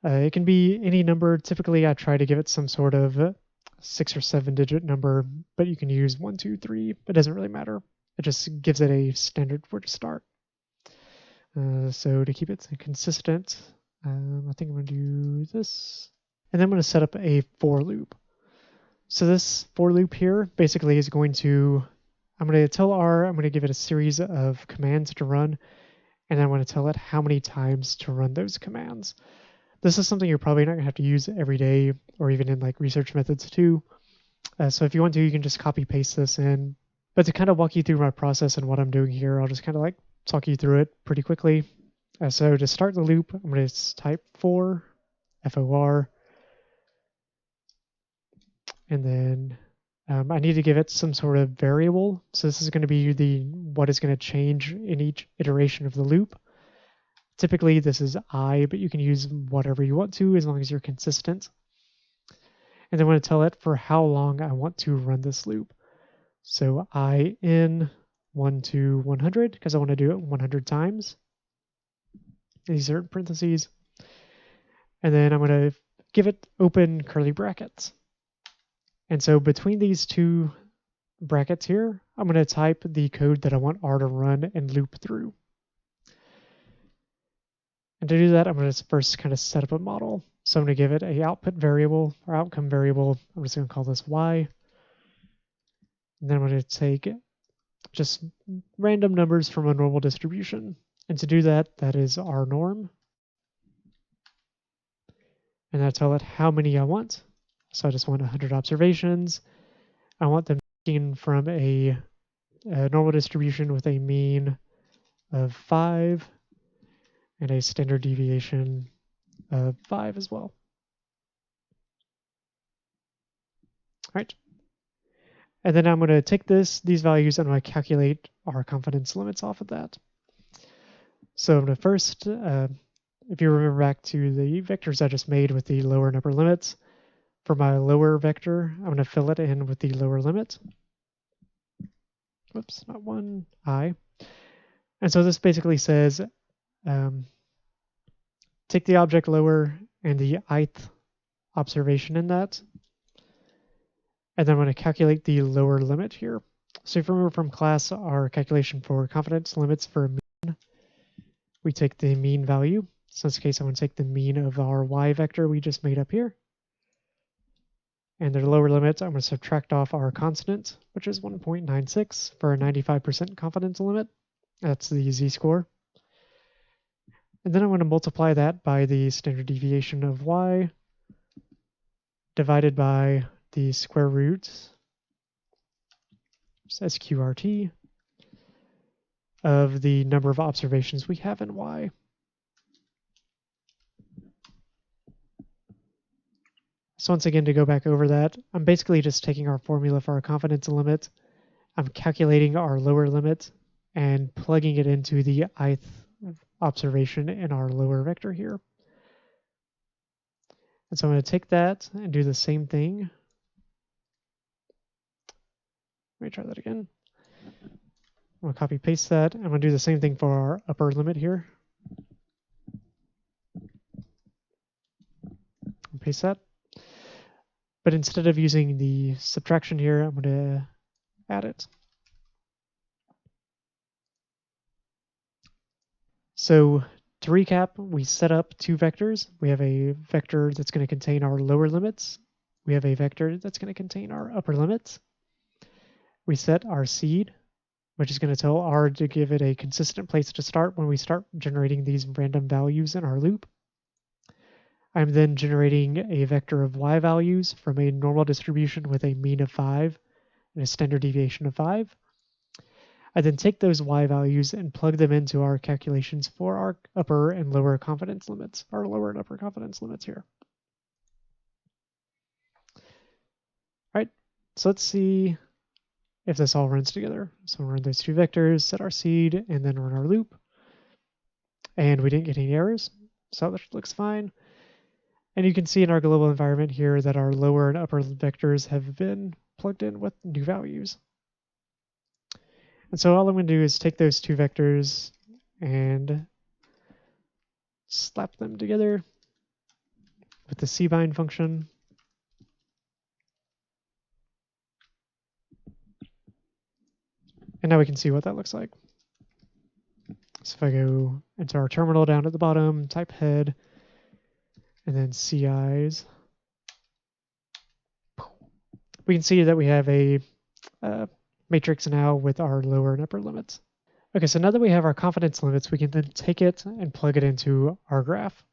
It can be any number. Typically, I try to give it some sort of 6 or 7 digit number, but you can use 1, 2, 3. It doesn't really matter. It just gives it a standard where to start. So to keep it consistent, I think I'm going to do this. And then I'm going to set up a for loop. So this for loop here basically is going to, I'm going to tell R, I'm going to give it a series of commands to run, and I'm going to tell it how many times to run those commands. This is something you're probably not going to have to use every day or even in like research methods too. So if you want to, you can just copy paste this in. But to kind of walk you through my process and what I'm doing here, I'll just kind of like talk you through it pretty quickly. So to start the loop, I'm going to type for, FOR, and then I need to give it some sort of variable. So this is going to be what is going to change in each iteration of the loop. Typically this is I, but you can use whatever you want to as long as you're consistent. And then I'm going to tell it for how long I want to run this loop. So I in 1 to 100 because I want to do it 100 times. These are parentheses. And then I'm going to give it open curly brackets. And so between these two brackets here, I'm going to type the code that I want R to run and loop through. And to do that, I'm going to first kind of set up a model. So I'm going to give it a output variable or outcome variable. I'm just going to call this Y. And then I'm going to take just random numbers from a normal distribution. And to do that, that is our norm. And I tell it how many I want. So I just want 100 observations. I want them taken from a normal distribution with a mean of 5 and a standard deviation of 5 as well. All right. And then I'm going to take these values and I'm going to calculate our confidence limits off of that. So I'm going to first, if you remember back to the vectors I just made with the lower and upper limits, for my lower vector, I'm going to fill it in with the lower limit. Whoops, not one, I. And so this basically says, take the object lower and the ith observation in that. And then I'm going to calculate the lower limit here. So if you remember from class, our calculation for confidence limits for a mean, we take the mean value. So in this case, I'm going to take the mean of our y vector we just made up here. And the lower limit, I'm going to subtract off our constant, which is 1.96 for a 95% confidence limit. That's the z-score. And then I'm going to multiply that by the standard deviation of y divided by the square root, SQRT, of the number of observations we have in y. So once again, to go back over that, I'm basically just taking our formula for our confidence limit. I'm calculating our lower limit and plugging it into the ith observation in our lower vector here. And so I'm going to take that and do the same thing. Let me try that again. I'm going to copy paste that. I'm going to do the same thing for our upper limit here. Paste that. But instead of using the subtraction here, I'm going to add it. So to recap, we set up two vectors. We have a vector that's going to contain our lower limits. We have a vector that's going to contain our upper limits. We set our seed, which is going to tell R to give it a consistent place to start when we start generating these random values in our loop. I'm then generating a vector of y values from a normal distribution with a mean of 5 and a standard deviation of 5. I then take those y values and plug them into our calculations for our upper and lower confidence limits, our lower and upper confidence limits here. All right, so let's see if this all runs together. So we'll run those two vectors, set our seed, and then run our loop. And we didn't get any errors, so that looks fine. And you can see in our global environment here that our lower and upper vectors have been plugged in with new values. And so all I'm going to do is take those two vectors and slap them together with the cbind function. And now we can see what that looks like. So if I go into our terminal down at the bottom, type head, and then CIs, we can see that we have a matrix now with our lower and upper limits. Okay, so now that we have our confidence limits, we can then take it and plug it into our graph.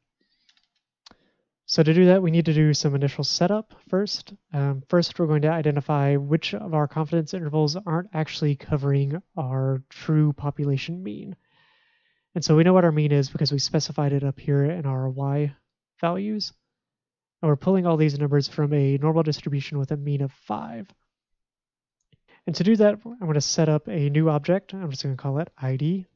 So to do that, we need to do some initial setup first. First, we're going to identify which of our confidence intervals aren't actually covering our true population mean. And so we know what our mean is because we specified it up here in our y values. And we're pulling all these numbers from a normal distribution with a mean of 5. And to do that, I'm going to set up a new object. I'm just going to call it ID.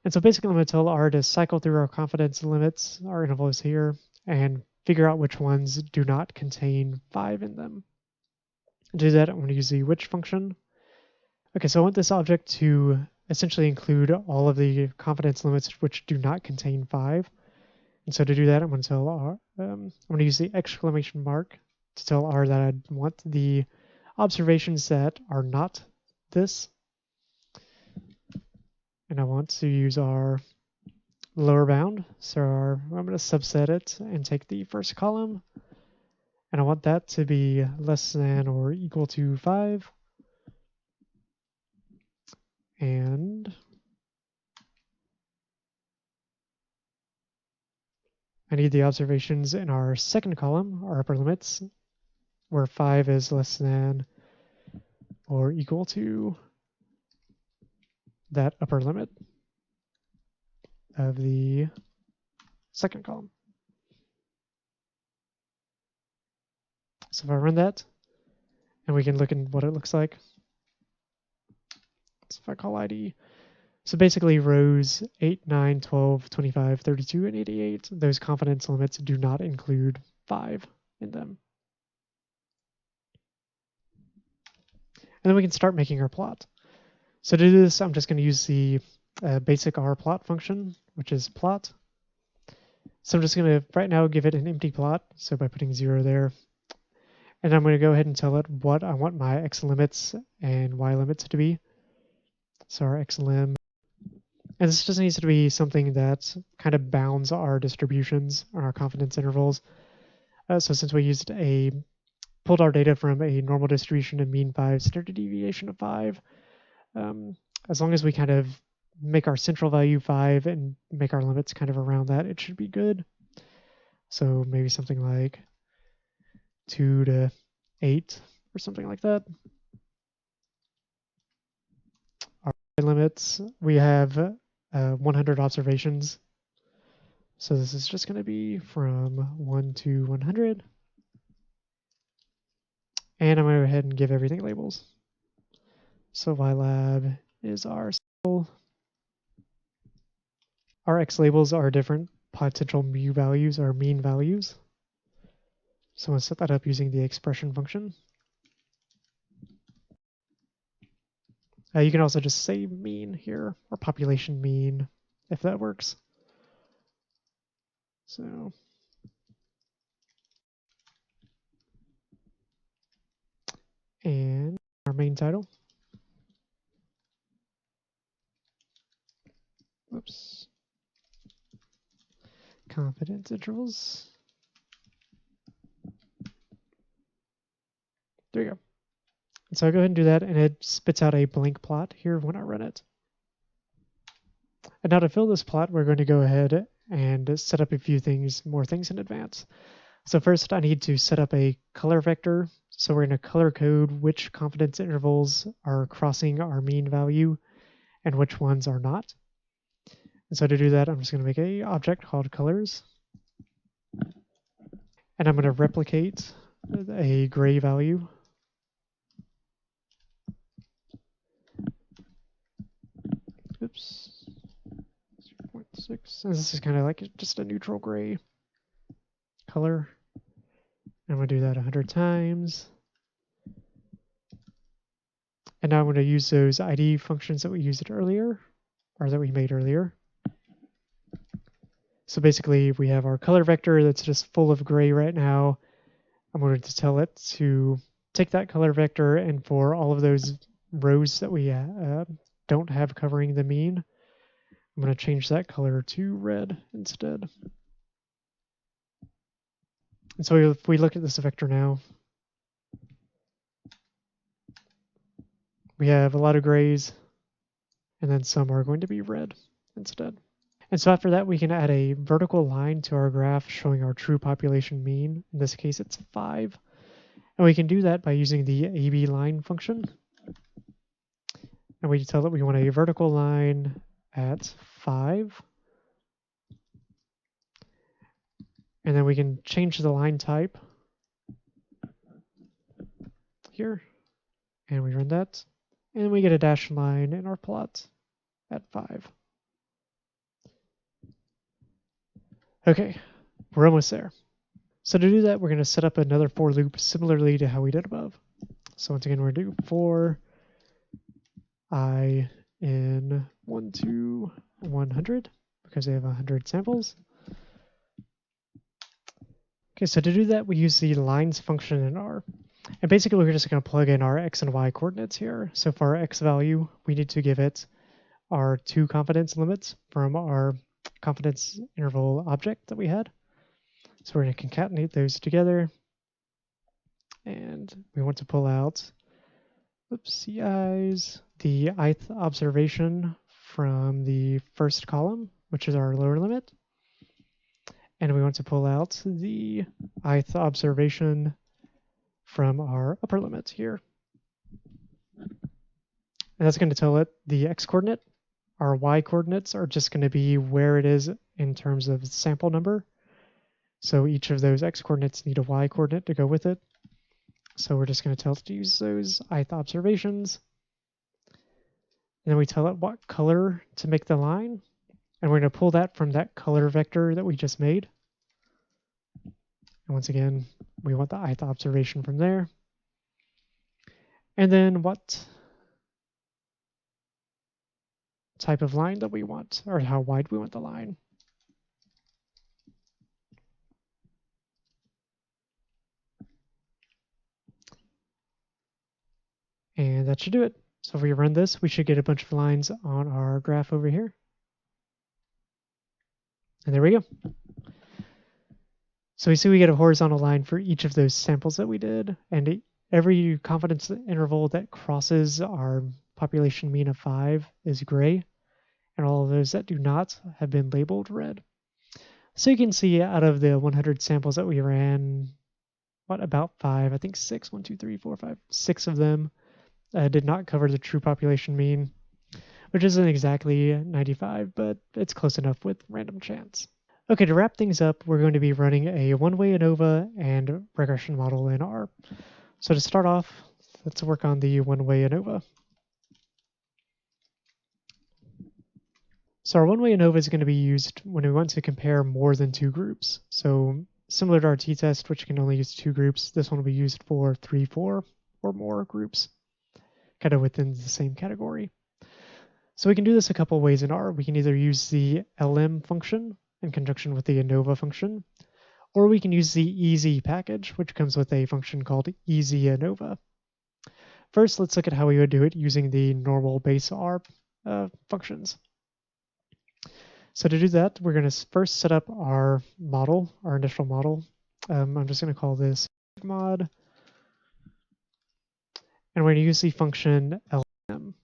And so basically, I'm going to tell R to cycle through our confidence limits, our intervals here, and figure out which ones do not contain 5 in them. To do that, I'm going to use the which function. Okay, so I want this object to essentially include all of the confidence limits which do not contain 5. And so to do that, I'm going to tell R, I'm going to use the exclamation mark to tell R that I want the observations that are not this. And I want to use our lower bound. So I'm going to subset it and take the first column. And I want that to be less than or equal to 5. And I need the observations in our second column, our upper limits, where 5 is less than or equal to that upper limit of the second column. So if I run that, and we can look at what it looks like. So if I call ID, so basically rows 8, 9, 12, 25, 32, and 88, those confidence limits do not include 5 in them. And then we can start making our plot. So to do this, I'm just going to use the basic R plot function, which is plot. So I'm just going to right now give it an empty plot, so by putting 0 there. And I'm going to go ahead and tell it what I want my x limits and y limits to be. So our x lim. And this just needs to be something that kind of bounds our distributions or our confidence intervals. So since we pulled our data from a normal distribution of mean 5, standard deviation of 5, as long as we kind of make our central value 5 and make our limits kind of around that, it should be good. So maybe something like 2 to 8 or something like that. Our limits, we have 100 observations. So this is just going to be from 1 to 100. And I'm going to go ahead and give everything labels. So ylab is our symbol. Our x labels are different potential mu values or mean values. So I'm going to set that up using the expression function. You can also just say mean here, or population mean, if that works. So and our main title. Whoops. Confidence intervals. There you go. And so I go ahead and do that, and it spits out a blank plot here when I run it. And now to fill this plot, we're going to go ahead and set up a few more things in advance. So first, I need to set up a color vector. So we're going to color code which confidence intervals are crossing our mean value and which ones are not. And so to do that, I'm just going to make an object called colors. And I'm going to replicate a gray value. Oops. 0.6. And this is kind of like just a neutral gray color. I'm going to do that 100 times. And now I'm going to use those ID functions that we used earlier, or that we made earlier. So basically, we have our color vector that's just full of gray right now. I'm going to tell it to take that color vector, and for all of those rows that we don't have covering the mean, I'm going to change that color to red instead. And so if we look at this vector now, we have a lot of grays, and then some are going to be red instead. And so after that, we can add a vertical line to our graph showing our true population mean. In this case, it's 5. And we can do that by using the AB line function. And we tell it we want a vertical line at 5. And then we can change the line type here. And we run that. And we get a dashed line in our plot at 5. Okay, we're almost there. So to do that, we're going to set up another for loop similarly to how we did above. So once again, we're going to do for I in 1 to 100 because they have 100 samples. Okay, so to do that, we use the lines function in R. And basically, we're just going to plug in our x and y coordinates here. So for our x value, we need to give it our 2 confidence limits from our confidence interval object that we had. So we're going to concatenate those together. And we want to pull out, CIs, the ith observation from the first column, which is our lower limit. And we want to pull out the ith observation from our upper limit here. And that's going to tell it the x coordinate. Our y coordinates are just going to be where it is in terms of sample number. So each of those x coordinates need a y coordinate to go with it. So we're just going to tell it to use those ith observations. And then we tell it what color to make the line. And we're going to pull that from that color vector that we just made. And once again, we want the ith observation from there. And then what type of line that we want, or how wide we want the line. And that should do it. So if we run this, we should get a bunch of lines on our graph over here. And there we go. So we see we get a horizontal line for each of those samples that we did, and every confidence interval that crosses our population mean of 5 is gray, and all of those that do not have been labeled red. So you can see out of the 100 samples that we ran, about 5, I think 6, 1, 2, 3, 4, 5, 6 of them did not cover the true population mean, which isn't exactly 95, but it's close enough with random chance. Okay, to wrap things up, we're going to be running a One Way Anova and regression model in R. So to start off, let's work on the One Way Anova. So our One Way Anova is going to be used when we want to compare more than 2 groups. So similar to our t-test, which can only use 2 groups, this one will be used for 3, 4, or more groups, kind of within the same category. So we can do this a couple ways in R. We can either use the lm function in conjunction with the ANOVA function, or we can use the EZ package, which comes with a function called EZ-ANOVA. First, let's look at how we would do it using the normal base R functions. So to do that, we're going to first set up our model, our initial model. I'm just going to call this mod, and we're going to use the function lm.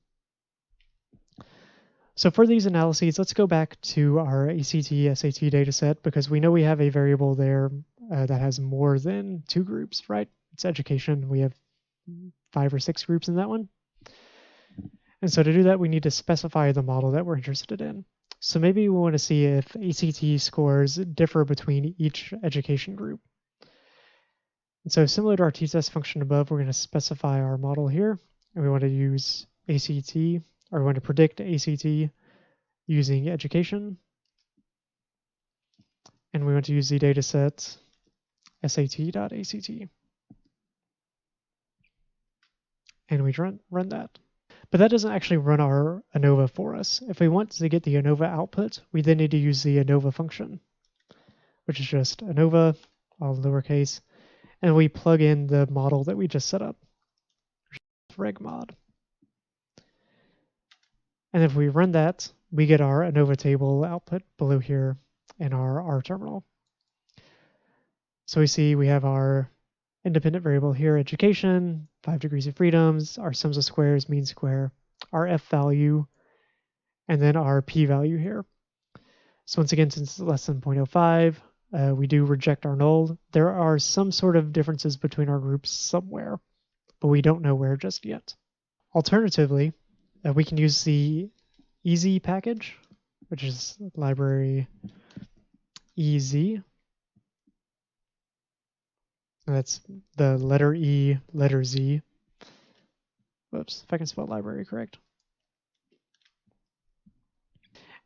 So for these analyses, let's go back to our ACT, SAT dataset, because we know we have a variable there that has more than 2 groups, right? It's education. We have 5 or 6 groups in that one. And so to do that, we need to specify the model that we're interested in. So maybe we want to see if ACT scores differ between each education group. And so similar to our t-test function above, we're going to specify our model here. And we want to use ACT, or we want to predict ACT using education. And we want to use the dataset sat.act. And we run that. But that doesn't actually run our ANOVA for us. If we want to get the ANOVA output, we then need to use the ANOVA function, which is just ANOVA, all lowercase, and we plug in the model that we just set up, regmod. And if we run that, we get our ANOVA table output below here in our R terminal. So we see we have our independent variable here, education, 5 degrees of freedoms, our sums of squares, mean square, our f value, and then our p value here. So once again, since it's less than 0.05, we do reject our null. There are some sort of differences between our groups somewhere, but we don't know where just yet. Alternatively, we can use the EZ package, which is library EZ. That's the letter E, letter Z. Whoops, if I can spell library correct.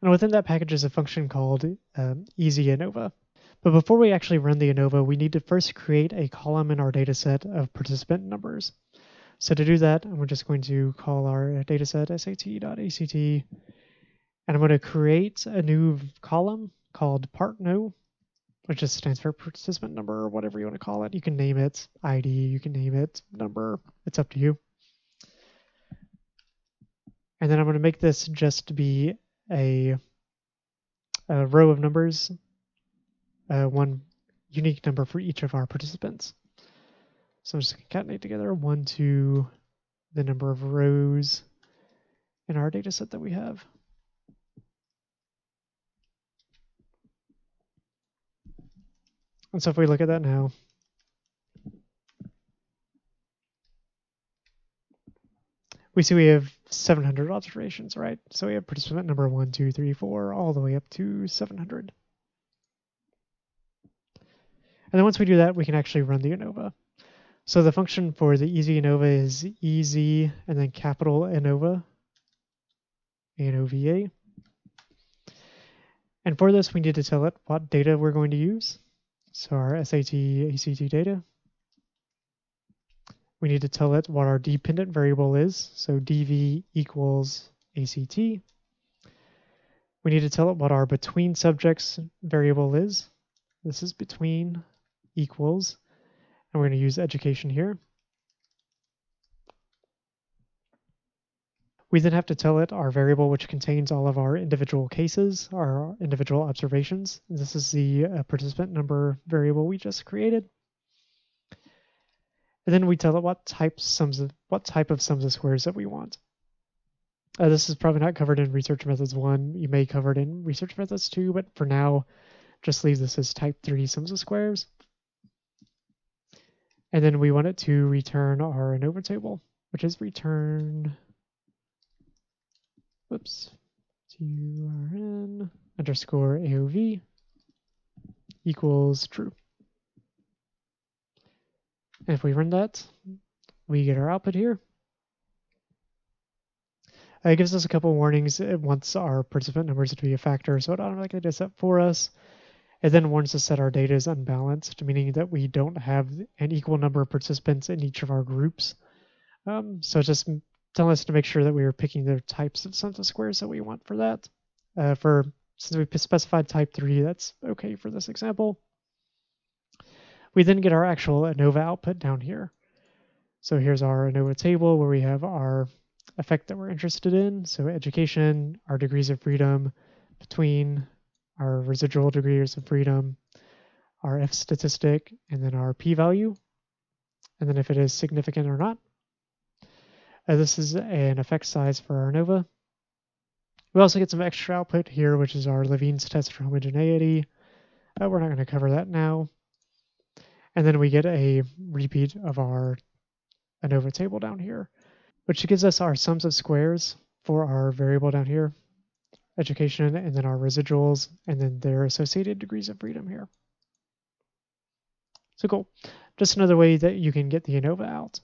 And within that package is a function called EZ-ANOVA. But before we actually run the ANOVA, we need to first create a column in our dataset of participant numbers. So to do that, we're just going to call our dataset sat.act, and I'm going to create a new column called partno, which just stands for participant number or whatever you want to call it. You can name it ID, you can name it number, it's up to you. And then I'm going to make this just be a row of numbers, one unique number for each of our participants. So I'm just going to concatenate together 1 to the number of rows in our data set that we have. And so if we look at that now, we see we have 700 observations, right? So we have participant number 1, 2, 3, 4, all the way up to 700. And then once we do that, we can actually run the ANOVA. So the function for the easy ANOVA is EZ and then capital ANOVA, ANOVA. And for this, we need to tell it what data we're going to use. So our SAT, ACT data. We need to tell it what our dependent variable is. So dv equals ACT. We need to tell it what our between subjects variable is. This is between equals, and we're going to use education here. We then have to tell it our variable which contains all of our individual cases, our individual observations. This is the participant number variable we just created. And then we tell it what type of sums of squares that we want. This is probably not covered in Research Methods 1. You may cover it in Research Methods 2, but for now, just leave this as type 3 sums of squares. And then we want it to return our ANOVA table, which is return, TURN underscore AOV equals true. And if we run that, we get our output here. It gives us a couple warnings. It wants our participant numbers to be a factor, so it automatically does that for us. It then warns us that our data is unbalanced, meaning that we don't have an equal number of participants in each of our groups. So just telling us to make sure that we are picking the types of sums of squares that we want for that. Since we specified type 3, that's okay for this example. We then get our actual ANOVA output down here. So here's our ANOVA table where we have our effect that we're interested in. So education, our degrees of freedom, between, our residual degrees of freedom, our F statistic, and then our p-value, and then if it is significant or not. This is an effect size for our ANOVA. We also get some extra output here, which is our Levene's test for homogeneity. We're not going to cover that now. And then we get a repeat of our ANOVA table down here, which gives us our sums of squares for our variable down here, education, and then our residuals, and then their associated degrees of freedom here. So cool. Just another way that you can get the ANOVA out.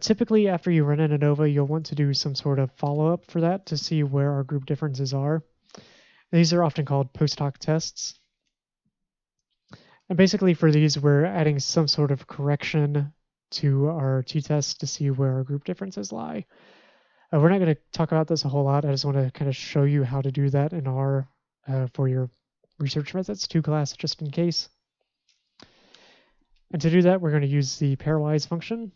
Typically, after you run an ANOVA, you'll want to do some sort of follow-up for that to see where our group differences are. And these are often called post-hoc tests. And basically for these, we're adding some sort of correction to our t-test to see where our group differences lie. We're not going to talk about this a whole lot. I just want to kind of show you how to do that in our for your Research Methods 2 class, just in case. And to do that, we're going to use the pairwise function.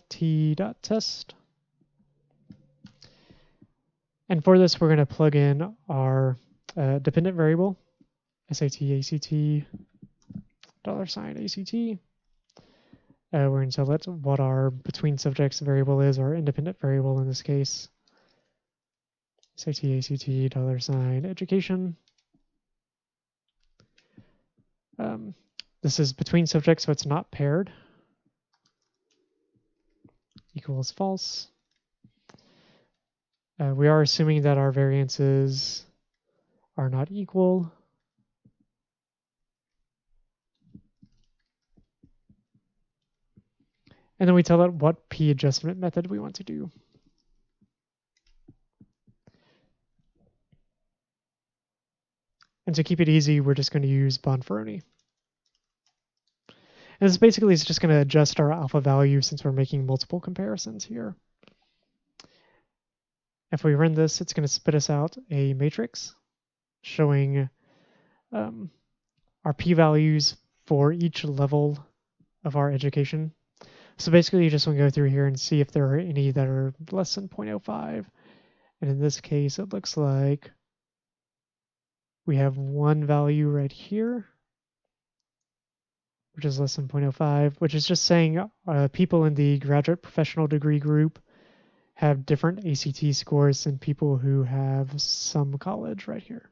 .t.test. And for this, we're going to plug in our dependent variable, SAT, ACT, $ACT. We're going to tell it what our between subjects variable is, our independent variable in this case. SAT, ACT, $education. This is between subjects, so it's not paired. Equals false. We are assuming that our variances are not equal. And then we tell it what p-adjustment method we want to do. And to keep it easy, we're just going to use Bonferroni. And this basically is just going to adjust our alpha value since we're making multiple comparisons here. If we run this, it's going to spit us out a matrix showing our p-values for each level of our education. So basically, you just want to go through here and see if there are any that are less than 0.05. And in this case, it looks like we have one value right here, which is less than 0.05, which is just saying people in the graduate professional degree group have different ACT scores than people who have some college right here.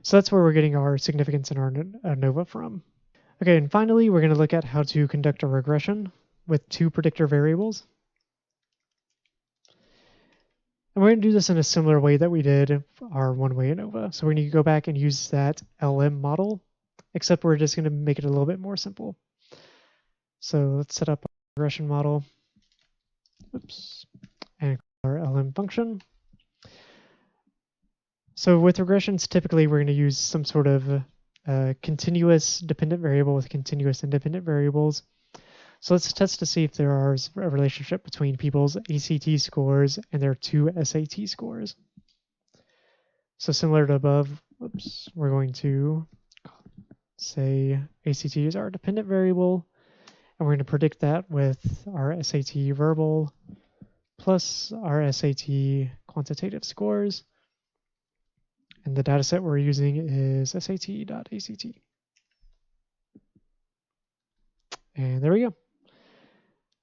So that's where we're getting our significance in our ANOVA from. Okay, and finally, we're going to look at how to conduct a regression with two predictor variables. And we're going to do this in a similar way that we did our One Way Anova. So we're going to go back and use that LM model, except we're just going to make it a little bit more simple. So let's set up our regression model. Oops. And our LM function. So with regressions, typically we're going to use some sort of continuous dependent variable with continuous independent variables. So let's test to see if there is a relationship between people's ACT scores and their 2 SAT scores. So similar to above, we're going to say ACT is our dependent variable, and we're going to predict that with our SAT verbal plus our SAT quantitative scores. And the dataset we're using is sat.act. And there we go.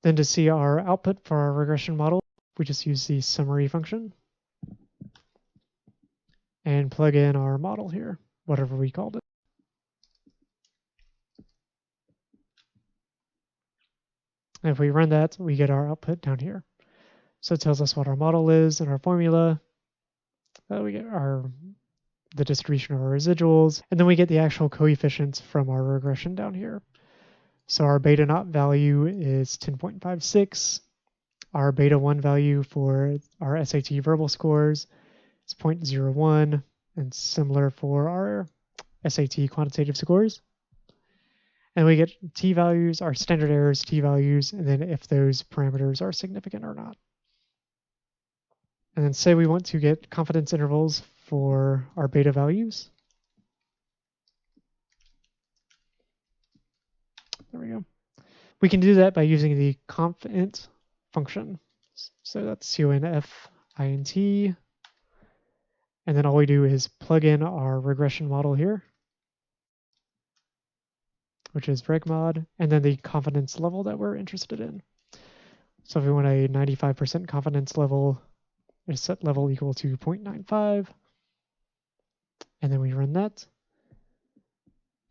Then to see our output for our regression model, we just use the summary function and plug in our model here, whatever we called it. And if we run that, we get our output down here. So it tells us what our model is and our formula. We get the distribution of our residuals, and then we get the actual coefficients from our regression down here. So our beta naught value is 10.56. Our beta 1 value for our SAT verbal scores is 0.01, and similar for our SAT quantitative scores. And we get t-values, our standard errors, t-values, and then if those parameters are significant or not. And then say we want to get confidence intervals for our beta values. There we go. We can do that by using the confint function. So that's confint. And then all we do is plug in our regression model here, which is regmod, and then the confidence level that we're interested in. So if we want a 95% confidence level, we set level equal to 0.95, and then we run that.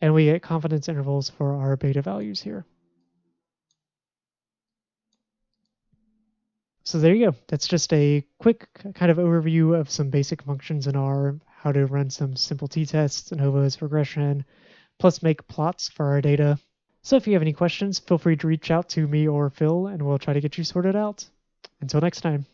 And we get confidence intervals for our beta values here. So there you go. That's just a quick kind of overview of some basic functions in R, how to run some simple t-tests, ANOVA's regression, plus make plots for our data. So if you have any questions, feel free to reach out to me or Phil, and we'll try to get you sorted out. Until next time.